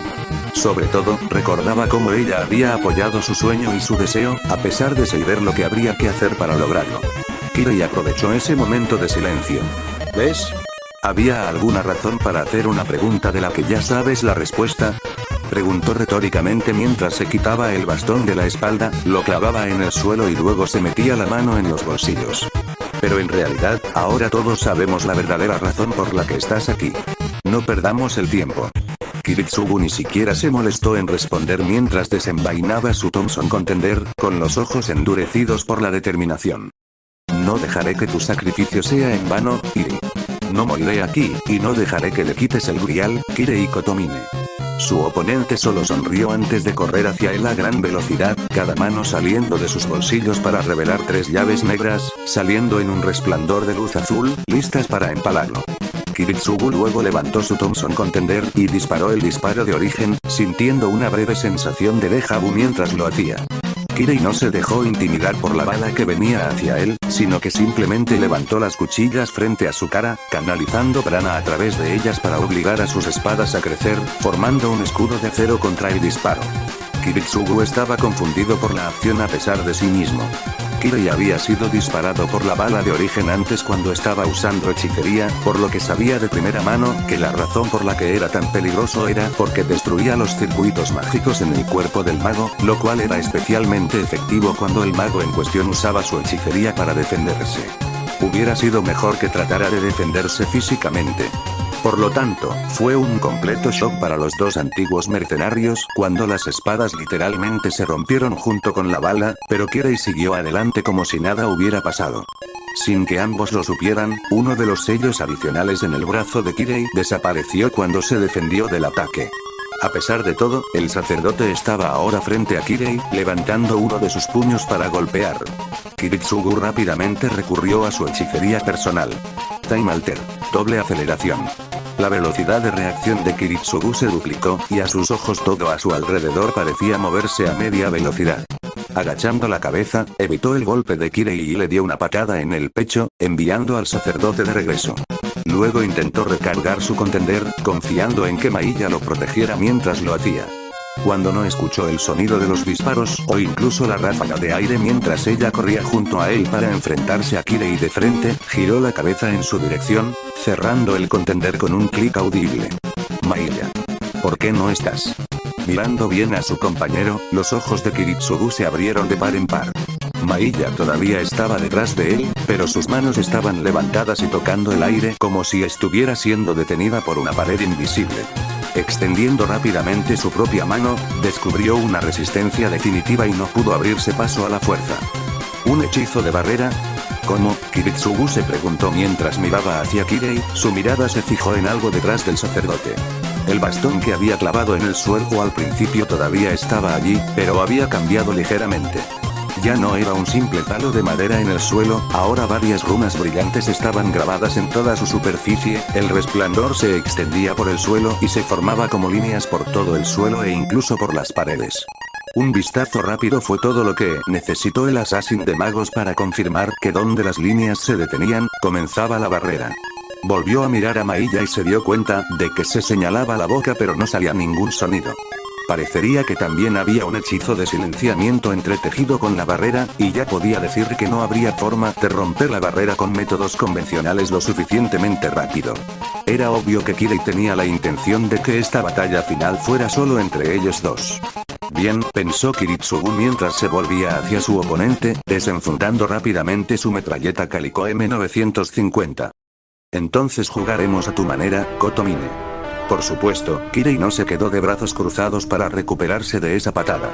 Sobre todo, recordaba cómo ella había apoyado su sueño y su deseo, a pesar de saber lo que habría que hacer para lograrlo. Kirei aprovechó ese momento de silencio. ¿Ves? ¿Había alguna razón para hacer una pregunta de la que ya sabes la respuesta? Preguntó retóricamente mientras se quitaba el bastón de la espalda, lo clavaba en el suelo y luego se metía la mano en los bolsillos. Pero en realidad, ahora todos sabemos la verdadera razón por la que estás aquí. No perdamos el tiempo. Kiritsugu ni siquiera se molestó en responder mientras desenvainaba su Thompson Contender, con los ojos endurecidos por la determinación. No dejaré que tu sacrificio sea en vano, Iri. No moriré aquí, y no dejaré que le quites el grial, Kirei Kotomine. Su oponente solo sonrió antes de correr hacia él a gran velocidad, cada mano saliendo de sus bolsillos para revelar 3 llaves negras, saliendo en un resplandor de luz azul, listas para empalarlo. Kiritsugu luego levantó su Thompson Contender y disparó el disparo de origen, sintiendo una breve sensación de déjà vu mientras lo hacía. Kirei no se dejó intimidar por la bala que venía hacia él, sino que simplemente levantó las cuchillas frente a su cara, canalizando prana a través de ellas para obligar a sus espadas a crecer, formando un escudo de acero contra el disparo. Kiritsugu estaba confundido por la acción a pesar de sí mismo. Kirei había sido disparado por la bala de origen antes cuando estaba usando hechicería, por lo que sabía de primera mano que la razón por la que era tan peligroso era porque destruía los circuitos mágicos en el cuerpo del mago, lo cual era especialmente efectivo cuando el mago en cuestión usaba su hechicería para defenderse. Hubiera sido mejor que tratara de defenderse físicamente. Por lo tanto, fue un completo shock para los dos antiguos mercenarios cuando las espadas literalmente se rompieron junto con la bala, pero Kirei siguió adelante como si nada hubiera pasado. Sin que ambos lo supieran, uno de los sellos adicionales en el brazo de Kirei desapareció cuando se defendió del ataque. A pesar de todo, el sacerdote estaba ahora frente a Kirei, levantando uno de sus puños para golpear. Kiritsugu rápidamente recurrió a su hechicería personal. Time Alter. Doble aceleración. La velocidad de reacción de Kiritsugu se duplicó, y a sus ojos todo a su alrededor parecía moverse a media velocidad. Agachando la cabeza, evitó el golpe de Kirei y le dio una patada en el pecho, enviando al sacerdote de regreso. Luego intentó recargar su contender, confiando en que Mailla lo protegiera mientras lo hacía. Cuando no escuchó el sonido de los disparos, o incluso la ráfaga de aire mientras ella corría junto a él para enfrentarse a Kirei de frente, giró la cabeza en su dirección, cerrando el contender con un clic audible. Mailla. ¿Por qué no estás? Mirando bien a su compañero, los ojos de Kiritsugu se abrieron de par en par. Mailla todavía estaba detrás de él, pero sus manos estaban levantadas y tocando el aire como si estuviera siendo detenida por una pared invisible. Extendiendo rápidamente su propia mano, descubrió una resistencia definitiva y no pudo abrirse paso a la fuerza. ¿Un hechizo de barrera? ¿Cómo? Kiritsugu se preguntó mientras miraba hacia Kirei, su mirada se fijó en algo detrás del sacerdote. El bastón que había clavado en el suelo al principio todavía estaba allí, pero había cambiado ligeramente. Ya no era un simple palo de madera en el suelo, ahora varias runas brillantes estaban grabadas en toda su superficie, el resplandor se extendía por el suelo y se formaba como líneas por todo el suelo e incluso por las paredes. Un vistazo rápido fue todo lo que necesitó el Assassin de magos para confirmar que donde las líneas se detenían, comenzaba la barrera. Volvió a mirar a Mailla y se dio cuenta de que se señalaba la boca pero no salía ningún sonido. Parecería que también había un hechizo de silenciamiento entretejido con la barrera, y ya podía decir que no habría forma de romper la barrera con métodos convencionales lo suficientemente rápido. Era obvio que Kirei tenía la intención de que esta batalla final fuera solo entre ellos dos. Bien, pensó Kiritsugu mientras se volvía hacia su oponente, desenfundando rápidamente su metralleta Calico M950. Entonces jugaremos a tu manera, Kotomine. Por supuesto, Kirei no se quedó de brazos cruzados para recuperarse de esa patada.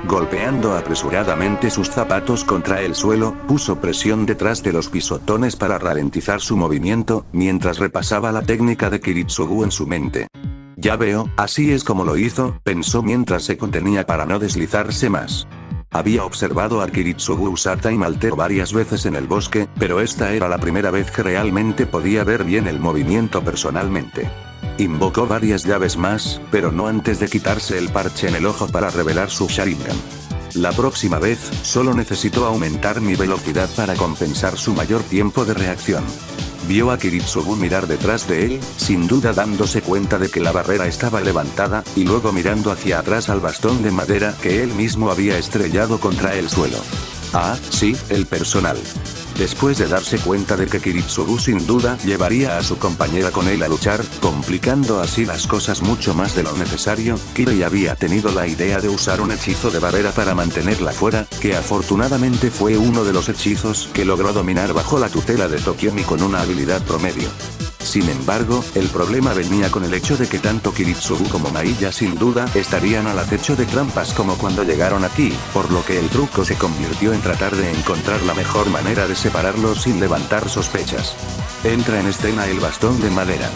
Golpeando apresuradamente sus zapatos contra el suelo, puso presión detrás de los pisotones para ralentizar su movimiento, mientras repasaba la técnica de Kiritsugu en su mente. Ya veo, así es como lo hizo, pensó mientras se contenía para no deslizarse más. Había observado a Kiritsugu usar Time Alter varias veces en el bosque, pero esta era la primera vez que realmente podía ver bien el movimiento personalmente. Invocó varias llaves más, pero no antes de quitarse el parche en el ojo para revelar su Sharingan. La próxima vez, solo necesito aumentar mi velocidad para compensar su mayor tiempo de reacción. Vio a Kiritsugu mirar detrás de él, sin duda dándose cuenta de que la barrera estaba levantada, y luego mirando hacia atrás al bastón de madera que él mismo había estrellado contra el suelo. Ah, sí, el personal. Después de darse cuenta de que Kiritsugu sin duda llevaría a su compañera con él a luchar, complicando así las cosas mucho más de lo necesario, Kirei había tenido la idea de usar un hechizo de barrera para mantenerla fuera, que afortunadamente fue uno de los hechizos que logró dominar bajo la tutela de Tokiomi con una habilidad promedio. Sin embargo, el problema venía con el hecho de que tanto Kiritsugu como Mailla sin duda estarían al acecho de trampas como cuando llegaron aquí, por lo que el truco se convirtió en tratar de encontrar la mejor manera de separarlos sin levantar sospechas. Entra en escena el bastón de madera.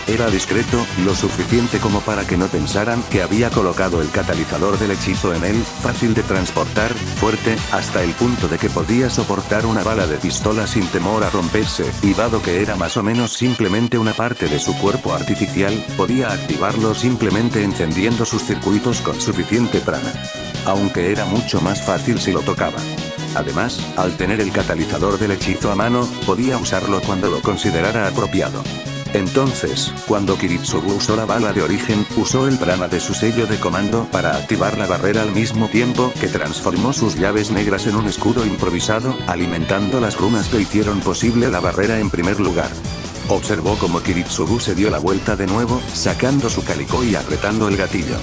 Era discreto, lo suficiente como para que no pensaran que había colocado el catalizador del hechizo en él, fácil de transportar, fuerte, hasta el punto de que podía soportar una bala de pistola sin temor a romperse, y dado que era más o menos simplemente una parte de su cuerpo artificial, podía activarlo simplemente encendiendo sus circuitos con suficiente prana. Aunque era mucho más fácil si lo tocaba. Además, al tener el catalizador del hechizo a mano, podía usarlo cuando lo considerara apropiado. Entonces, cuando Kiritsugu usó la bala de origen, usó el prana de su sello de comando para activar la barrera al mismo tiempo que transformó sus llaves negras en un escudo improvisado, alimentando las runas que hicieron posible la barrera en primer lugar. Observó como Kiritsugu se dio la vuelta de nuevo, sacando su calico y apretando el gatillo.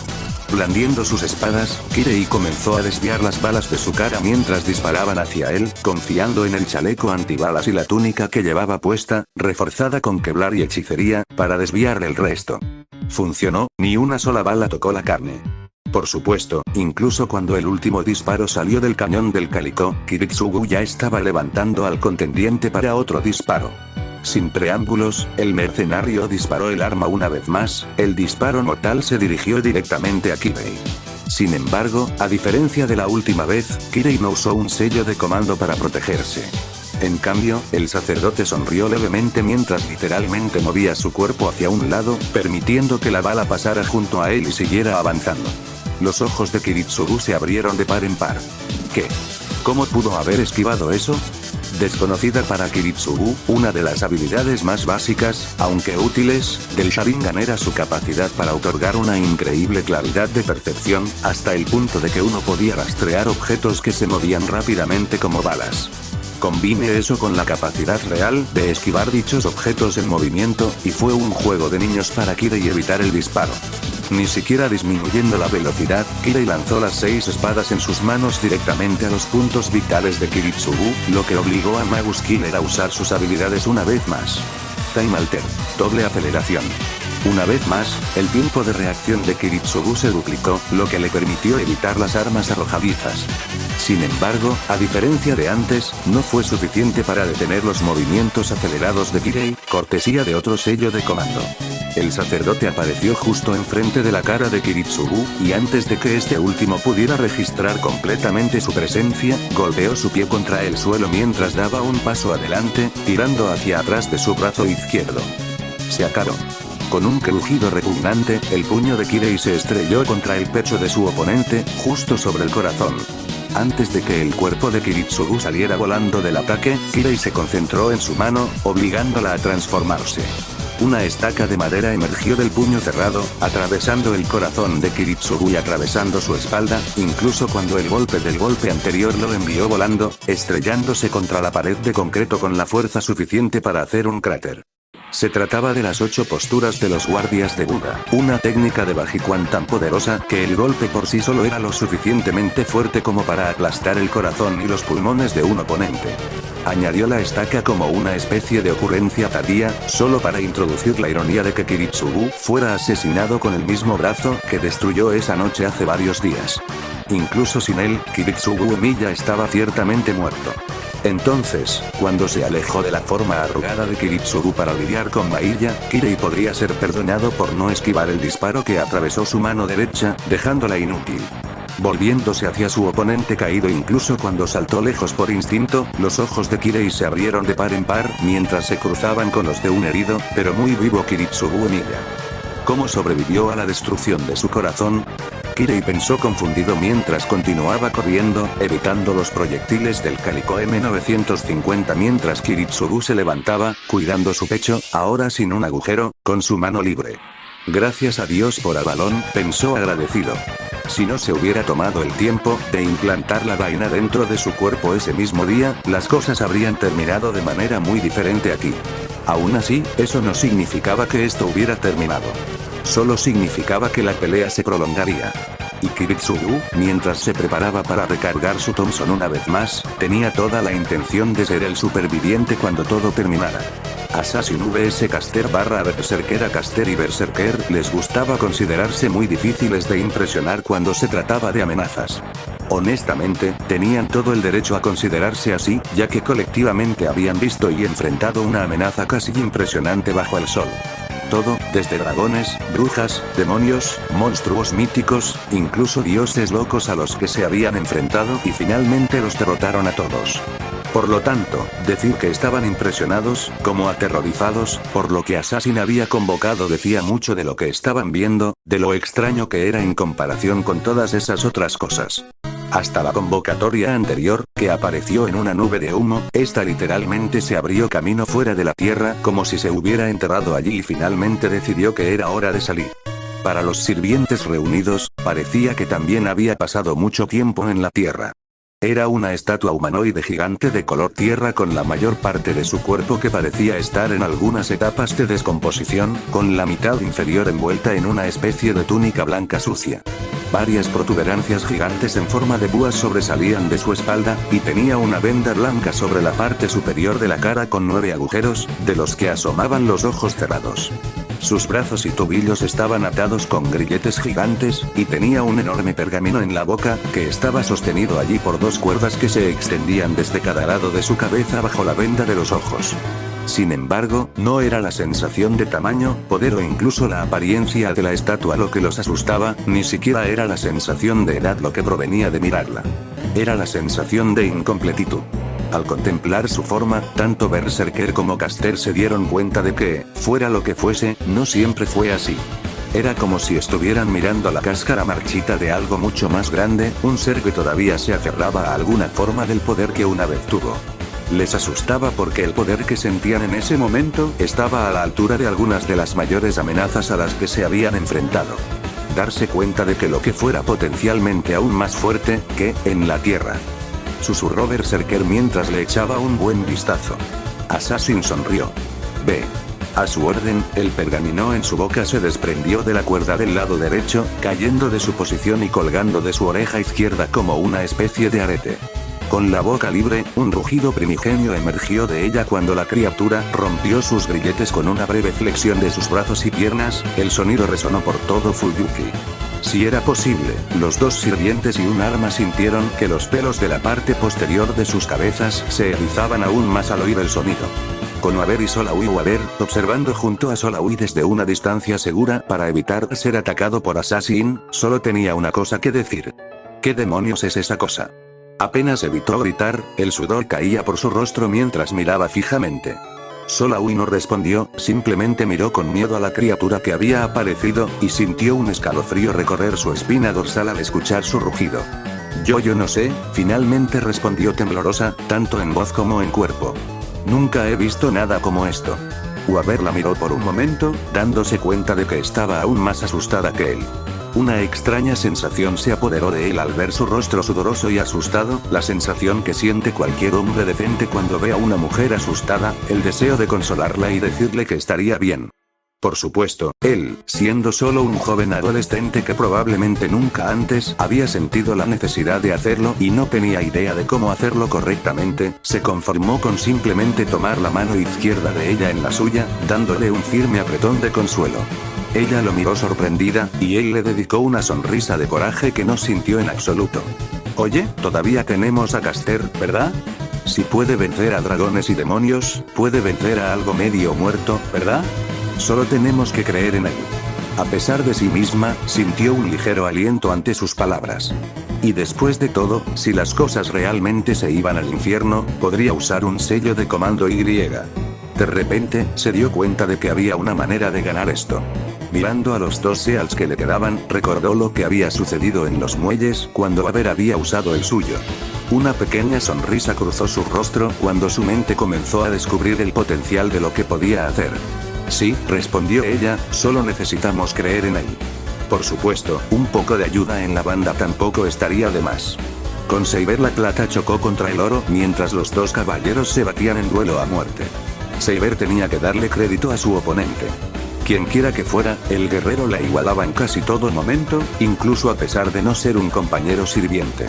Blandiendo sus espadas, Kirei comenzó a desviar las balas de su cara mientras disparaban hacia él, confiando en el chaleco antibalas y la túnica que llevaba puesta, reforzada con Kevlar y hechicería, para desviar el resto. Funcionó, ni una sola bala tocó la carne. Por supuesto, incluso cuando el último disparo salió del cañón del calico, Kiritsugu ya estaba levantando al contendiente para otro disparo. Sin preámbulos, el mercenario disparó el arma una vez más, el disparo mortal se dirigió directamente a Kirei. Sin embargo, a diferencia de la última vez, Kirei no usó un sello de comando para protegerse. En cambio, el sacerdote sonrió levemente mientras literalmente movía su cuerpo hacia un lado, permitiendo que la bala pasara junto a él y siguiera avanzando. Los ojos de Kiritsugu se abrieron de par en par. ¿Qué? ¿Cómo pudo haber esquivado eso? Desconocida para Kiritsugu, una de las habilidades más básicas, aunque útiles, del Sharingan era su capacidad para otorgar una increíble claridad de percepción, hasta el punto de que uno podía rastrear objetos que se movían rápidamente como balas. Combine eso con la capacidad real de esquivar dichos objetos en movimiento, y fue un juego de niños para Kirei evitar el disparo. Ni siquiera disminuyendo la velocidad, Kirei lanzó las 6 espadas en sus manos directamente a los puntos vitales de Kiritsugu, lo que obligó a Magus Killer a usar sus habilidades una vez más. Time Alter. Doble aceleración. Una vez más, el tiempo de reacción de Kiritsugu se duplicó, lo que le permitió evitar las armas arrojadizas. Sin embargo, a diferencia de antes, no fue suficiente para detener los movimientos acelerados de Kirei, cortesía de otro sello de comando. El sacerdote apareció justo enfrente de la cara de Kiritsugu, y antes de que este último pudiera registrar completamente su presencia, golpeó su pie contra el suelo mientras daba un paso adelante, tirando hacia atrás de su brazo izquierdo. Se acabó. Con un crujido repugnante, el puño de Kirei se estrelló contra el pecho de su oponente, justo sobre el corazón. Antes de que el cuerpo de Kiritsugu saliera volando del ataque, Kirei se concentró en su mano, obligándola a transformarse. Una estaca de madera emergió del puño cerrado, atravesando el corazón de Kiritsugu y atravesando su espalda, incluso cuando el golpe del golpe anterior lo envió volando, estrellándose contra la pared de concreto con la fuerza suficiente para hacer un cráter. Se trataba de las 8 posturas de los guardias de Buda, una técnica de Bajiquan tan poderosa que el golpe por sí solo era lo suficientemente fuerte como para aplastar el corazón y los pulmones de un oponente. Añadió la estaca como una especie de ocurrencia tardía, solo para introducir la ironía de que Kiritsugu fuera asesinado con el mismo brazo que destruyó esa noche hace varios días. Incluso sin él, Kiritsugu Emiya estaba ciertamente muerto. Entonces, cuando se alejó de la forma arrugada de Kiritsugu para lidiar con Maiya, Kirei podría ser perdonado por no esquivar el disparo que atravesó su mano derecha, dejándola inútil. Volviéndose hacia su oponente caído incluso cuando saltó lejos por instinto, los ojos de Kirei se abrieron de par en par mientras se cruzaban con los de un herido, pero muy vivo Kiritsugu Emiya. ¿Cómo sobrevivió a la destrucción de su corazón? Kirei pensó confundido mientras continuaba corriendo, evitando los proyectiles del Calico M950 mientras Kiritsugu se levantaba, cuidando su pecho, ahora sin un agujero, con su mano libre. Gracias a Dios por Avalon, pensó agradecido. Si no se hubiera tomado el tiempo de implantar la vaina dentro de su cuerpo ese mismo día, las cosas habrían terminado de manera muy diferente aquí. Aún así, eso no significaba que esto hubiera terminado. Solo significaba que la pelea se prolongaría. Y Kiritsugu, mientras se preparaba para recargar su Thompson una vez más, tenía toda la intención de ser el superviviente cuando todo terminara. Assassin vs Caster / Berserker. A Caster y Berserker les gustaba considerarse muy difíciles de impresionar cuando se trataba de amenazas. Honestamente, tenían todo el derecho a considerarse así, ya que colectivamente habían visto y enfrentado una amenaza casi impresionante bajo el sol. Todo, desde dragones, brujas, demonios, monstruos míticos, incluso dioses locos a los que se habían enfrentado y finalmente los derrotaron a todos. Por lo tanto, decir que estaban impresionados, como aterrorizados, por lo que Assassin había convocado decía mucho de lo que estaban viendo, de lo extraño que era en comparación con todas esas otras cosas. Hasta la convocatoria anterior, que apareció en una nube de humo, esta literalmente se abrió camino fuera de la tierra como si se hubiera enterrado allí y finalmente decidió que era hora de salir. Para los sirvientes reunidos, parecía que también había pasado mucho tiempo en la tierra. Era una estatua humanoide gigante de color tierra con la mayor parte de su cuerpo que parecía estar en algunas etapas de descomposición, con la mitad inferior envuelta en una especie de túnica blanca sucia. Varias protuberancias gigantes en forma de búas sobresalían de su espalda, y tenía una venda blanca sobre la parte superior de la cara con 9 agujeros, de los que asomaban los ojos cerrados. Sus brazos y tobillos estaban atados con grilletes gigantes, y tenía un enorme pergamino en la boca, que estaba sostenido allí por 2 cuerdas que se extendían desde cada lado de su cabeza bajo la venda de los ojos. Sin embargo, no era la sensación de tamaño, poder o incluso la apariencia de la estatua lo que los asustaba, ni siquiera era la sensación de edad lo que provenía de mirarla. Era la sensación de incompletitud. Al contemplar su forma, tanto Berserker como Caster se dieron cuenta de que, fuera lo que fuese, no siempre fue así. Era como si estuvieran mirando la cáscara marchita de algo mucho más grande, un ser que todavía se aferraba a alguna forma del poder que una vez tuvo. Les asustaba porque el poder que sentían en ese momento estaba a la altura de algunas de las mayores amenazas a las que se habían enfrentado. Darse cuenta de que lo que fuera potencialmente aún más fuerte, que, en la tierra. Susurró Berserker mientras le echaba un buen vistazo. Assassin sonrió. Ve. A su orden, el pergamino en su boca se desprendió de la cuerda del lado derecho, cayendo de su posición y colgando de su oreja izquierda como una especie de arete. Con la boca libre, un rugido primigenio emergió de ella cuando la criatura rompió sus grilletes con una breve flexión de sus brazos y piernas, el sonido resonó por todo Fuyuki. Si era posible, los 2 sirvientes y un arma sintieron que los pelos de la parte posterior de sus cabezas se erizaban aún más al oír el sonido. Konohaber y Solaui Waber, observando junto a Solaui desde una distancia segura para evitar ser atacado por Assassin, solo tenía una cosa que decir. ¿Qué demonios es esa cosa? Apenas evitó gritar, el sudor caía por su rostro mientras miraba fijamente. Solaui no respondió, simplemente miró con miedo a la criatura que había aparecido, y sintió un escalofrío recorrer su espina dorsal al escuchar su rugido. Yo no sé, finalmente respondió temblorosa, tanto en voz como en cuerpo. Nunca he visto nada como esto. Waber la miró por un momento, dándose cuenta de que estaba aún más asustada que él. Una extraña sensación se apoderó de él al ver su rostro sudoroso y asustado, la sensación que siente cualquier hombre decente cuando ve a una mujer asustada, el deseo de consolarla y decirle que estaría bien. Por supuesto, él, siendo solo un joven adolescente que probablemente nunca antes había sentido la necesidad de hacerlo y no tenía idea de cómo hacerlo correctamente, se conformó con simplemente tomar la mano izquierda de ella en la suya, dándole un firme apretón de consuelo. Ella lo miró sorprendida, y él le dedicó una sonrisa de coraje que no sintió en absoluto. Oye, todavía tenemos a Caster, ¿verdad? Si puede vencer a dragones y demonios, puede vencer a algo medio muerto, ¿verdad? Solo tenemos que creer en él. A pesar de sí misma, sintió un ligero aliento ante sus palabras. Y después de todo, si las cosas realmente se iban al infierno, podría usar un sello de comando Y. De repente, se dio cuenta de que había una manera de ganar esto. Mirando a los dos Seals que le quedaban, recordó lo que había sucedido en los muelles cuando Baber había usado el suyo. Una pequeña sonrisa cruzó su rostro cuando su mente comenzó a descubrir el potencial de lo que podía hacer. Sí, respondió ella, solo necesitamos creer en él. Por supuesto, un poco de ayuda en la banda tampoco estaría de más. Con Saber la plata chocó contra el oro mientras los dos caballeros se batían en duelo a muerte. Saber tenía que darle crédito a su oponente. Quienquiera que fuera, el guerrero la igualaba en casi todo momento, incluso a pesar de no ser un compañero sirviente.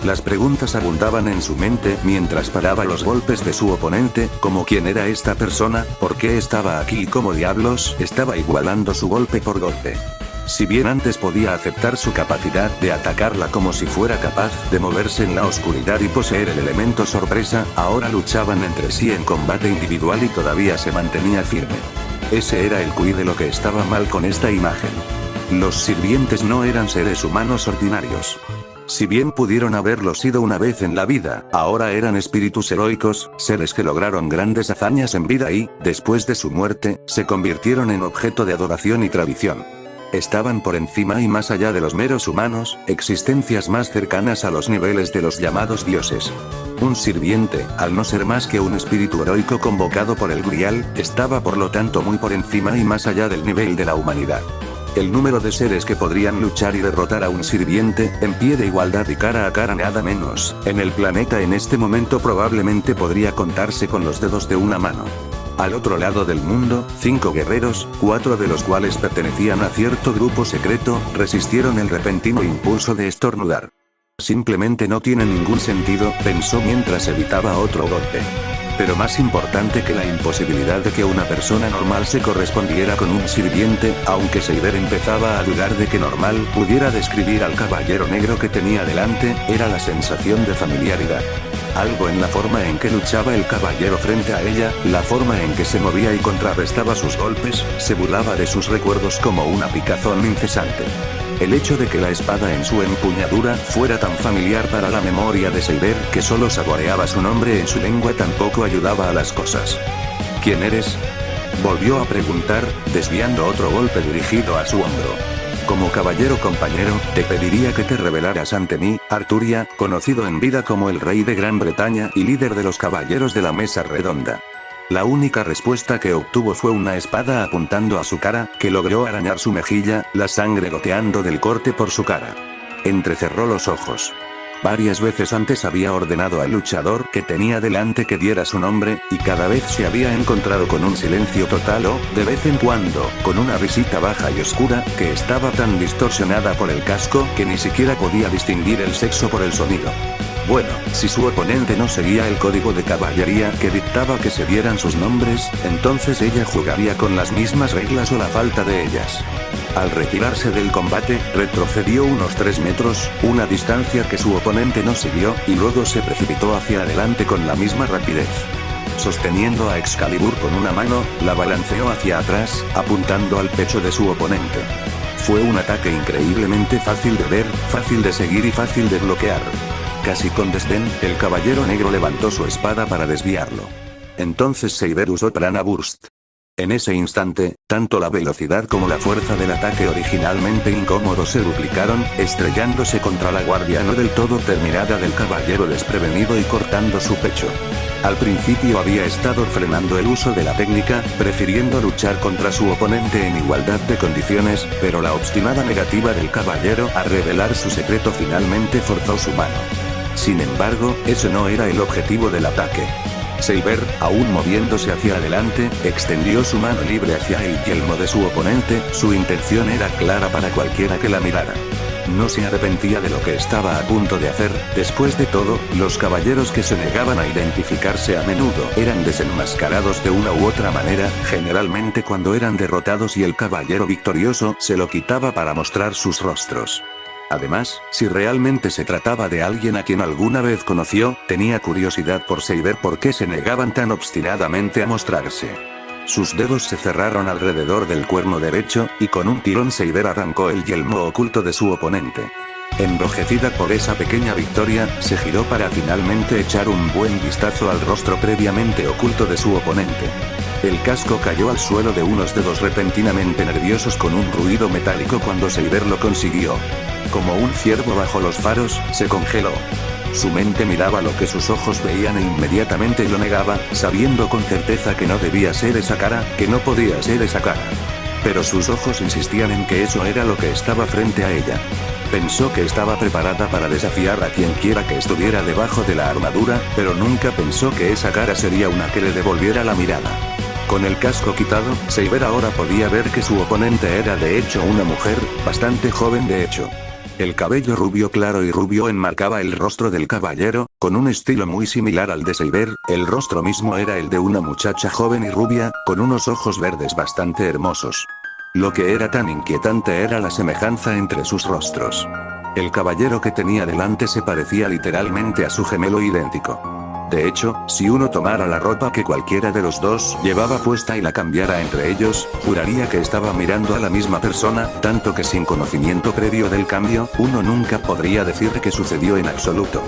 Las preguntas abundaban en su mente mientras paraba los golpes de su oponente, como quién era esta persona, por qué estaba aquí y cómo diablos estaba igualando su golpe por golpe. Si bien antes podía aceptar su capacidad de atacarla como si fuera capaz de moverse en la oscuridad y poseer el elemento sorpresa, ahora luchaban entre sí en combate individual y todavía se mantenía firme. Ese era el quid de lo que estaba mal con esta imagen. Los sirvientes no eran seres humanos ordinarios. Si bien pudieron haberlo sido una vez en la vida, ahora eran espíritus heroicos, seres que lograron grandes hazañas en vida y, después de su muerte, se convirtieron en objeto de adoración y tradición. Estaban por encima y más allá de los meros humanos, existencias más cercanas a los niveles de los llamados dioses. Un sirviente, al no ser más que un espíritu heroico convocado por el Grial, estaba por lo tanto muy por encima y más allá del nivel de la humanidad. El número de seres que podrían luchar y derrotar a un sirviente, en pie de igualdad y cara a cara nada menos, en el planeta en este momento probablemente podría contarse con los dedos de una mano. Al otro lado del mundo, 5 guerreros, 4 de los cuales pertenecían a cierto grupo secreto, resistieron el repentino impulso de estornudar. Simplemente no tiene ningún sentido, pensó mientras evitaba otro golpe. Pero más importante que la imposibilidad de que una persona normal se correspondiera con un sirviente, aunque Saber empezaba a dudar de que normal pudiera describir al caballero negro que tenía delante, era la sensación de familiaridad. Algo en la forma en que luchaba el caballero frente a ella, la forma en que se movía y contrarrestaba sus golpes, se burlaba de sus recuerdos como una picazón incesante. El hecho de que la espada en su empuñadura fuera tan familiar para la memoria de Saber que solo saboreaba su nombre en su lengua tampoco ayudaba a las cosas. ¿Quién eres?, volvió a preguntar, desviando otro golpe dirigido a su hombro. Como caballero compañero, te pediría que te revelaras ante mí, Arturia, conocido en vida como el rey de Gran Bretaña y líder de los caballeros de la mesa redonda. La única respuesta que obtuvo fue una espada apuntando a su cara, que logró arañar su mejilla, la sangre goteando del corte por su cara. Entrecerró los ojos. Varias veces antes había ordenado al luchador que tenía delante que diera su nombre, y cada vez se había encontrado con un silencio total o, de vez en cuando, con una risita baja y oscura, que estaba tan distorsionada por el casco que ni siquiera podía distinguir el sexo por el sonido. Bueno, si su oponente no seguía el código de caballería que dictaba que se dieran sus nombres, entonces ella jugaría con las mismas reglas o la falta de ellas. Al retirarse del combate, retrocedió unos 3 metros, una distancia que su oponente no siguió, y luego se precipitó hacia adelante con la misma rapidez. Sosteniendo a Excalibur con una mano, la balanceó hacia atrás, apuntando al pecho de su oponente. Fue un ataque increíblemente fácil de ver, fácil de seguir y fácil de bloquear. Casi con desdén, el caballero negro levantó su espada para desviarlo. Entonces Saber usó Prana Burst. En ese instante, tanto la velocidad como la fuerza del ataque originalmente incómodo se duplicaron, estrellándose contra la guardia no del todo terminada del caballero desprevenido y cortando su pecho. Al principio había estado frenando el uso de la técnica, prefiriendo luchar contra su oponente en igualdad de condiciones, pero la obstinada negativa del caballero a revelar su secreto finalmente forzó su mano. Sin embargo, ese no era el objetivo del ataque. Saber, aún moviéndose hacia adelante, extendió su mano libre hacia el yelmo de su oponente, su intención era clara para cualquiera que la mirara. No se arrepentía de lo que estaba a punto de hacer. Después de todo, los caballeros que se negaban a identificarse a menudo eran desenmascarados de una u otra manera, generalmente cuando eran derrotados, y el caballero victorioso se lo quitaba para mostrar sus rostros. Además, si realmente se trataba de alguien a quien alguna vez conoció, tenía curiosidad por saber por qué se negaban tan obstinadamente a mostrarse. Sus dedos se cerraron alrededor del cuerno derecho, y con un tirón Seiber arrancó el yelmo oculto de su oponente. Enrojecida por esa pequeña victoria, se giró para finalmente echar un buen vistazo al rostro previamente oculto de su oponente. El casco cayó al suelo de unos dedos repentinamente nerviosos con un ruido metálico cuando Seiber lo consiguió. Como un ciervo bajo los faros, se congeló. Su mente miraba lo que sus ojos veían e inmediatamente lo negaba, sabiendo con certeza que no debía ser esa cara, que no podía ser esa cara. Pero sus ojos insistían en que eso era lo que estaba frente a ella. Pensó que estaba preparada para desafiar a quien quiera que estuviera debajo de la armadura, pero nunca pensó que esa cara sería una que le devolviera la mirada. Con el casco quitado, Seiber ahora podía ver que su oponente era de hecho una mujer, bastante joven de hecho. El cabello rubio claro y rubio enmarcaba el rostro del caballero, con un estilo muy similar al de Seiber. El rostro mismo era el de una muchacha joven y rubia, con unos ojos verdes bastante hermosos. Lo que era tan inquietante era la semejanza entre sus rostros. El caballero que tenía delante se parecía literalmente a su gemelo idéntico. De hecho, si uno tomara la ropa que cualquiera de los dos llevaba puesta y la cambiara entre ellos, juraría que estaba mirando a la misma persona, tanto que sin conocimiento previo del cambio, uno nunca podría decir que sucedió en absoluto.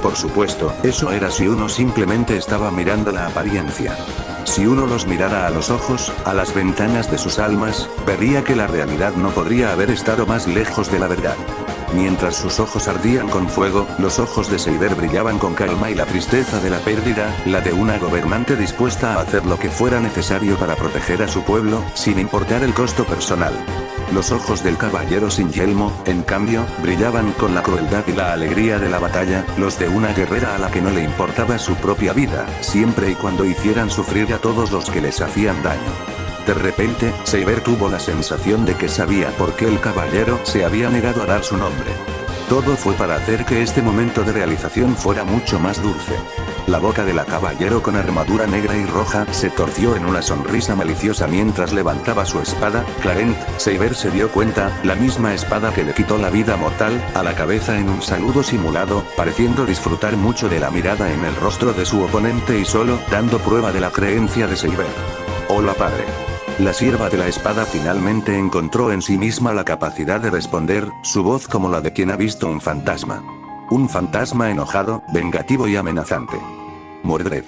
Por supuesto, eso era si uno simplemente estaba mirando la apariencia. Si uno los mirara a los ojos, a las ventanas de sus almas, vería que la realidad no podría haber estado más lejos de la verdad. Mientras sus ojos ardían con fuego, los ojos de Seiber brillaban con calma y la tristeza de la pérdida, la de una gobernante dispuesta a hacer lo que fuera necesario para proteger a su pueblo, sin importar el costo personal. Los ojos del caballero sin yelmo, en cambio, brillaban con la crueldad y la alegría de la batalla, los de una guerrera a la que no le importaba su propia vida, siempre y cuando hicieran sufrir a todos los que les hacían daño. De repente, Seiber tuvo la sensación de que sabía por qué el caballero se había negado a dar su nombre. Todo fue para hacer que este momento de realización fuera mucho más dulce. La boca de la caballero con armadura negra y roja se torció en una sonrisa maliciosa mientras levantaba su espada. Clarent, Seiber se dio cuenta, la misma espada que le quitó la vida mortal, a la cabeza en un saludo simulado, pareciendo disfrutar mucho de la mirada en el rostro de su oponente y solo dando prueba de la creencia de Seiber. Hola padre. La sierva de la espada finalmente encontró en sí misma la capacidad de responder, su voz como la de quien ha visto un fantasma. Un fantasma enojado, vengativo y amenazante. Mordred.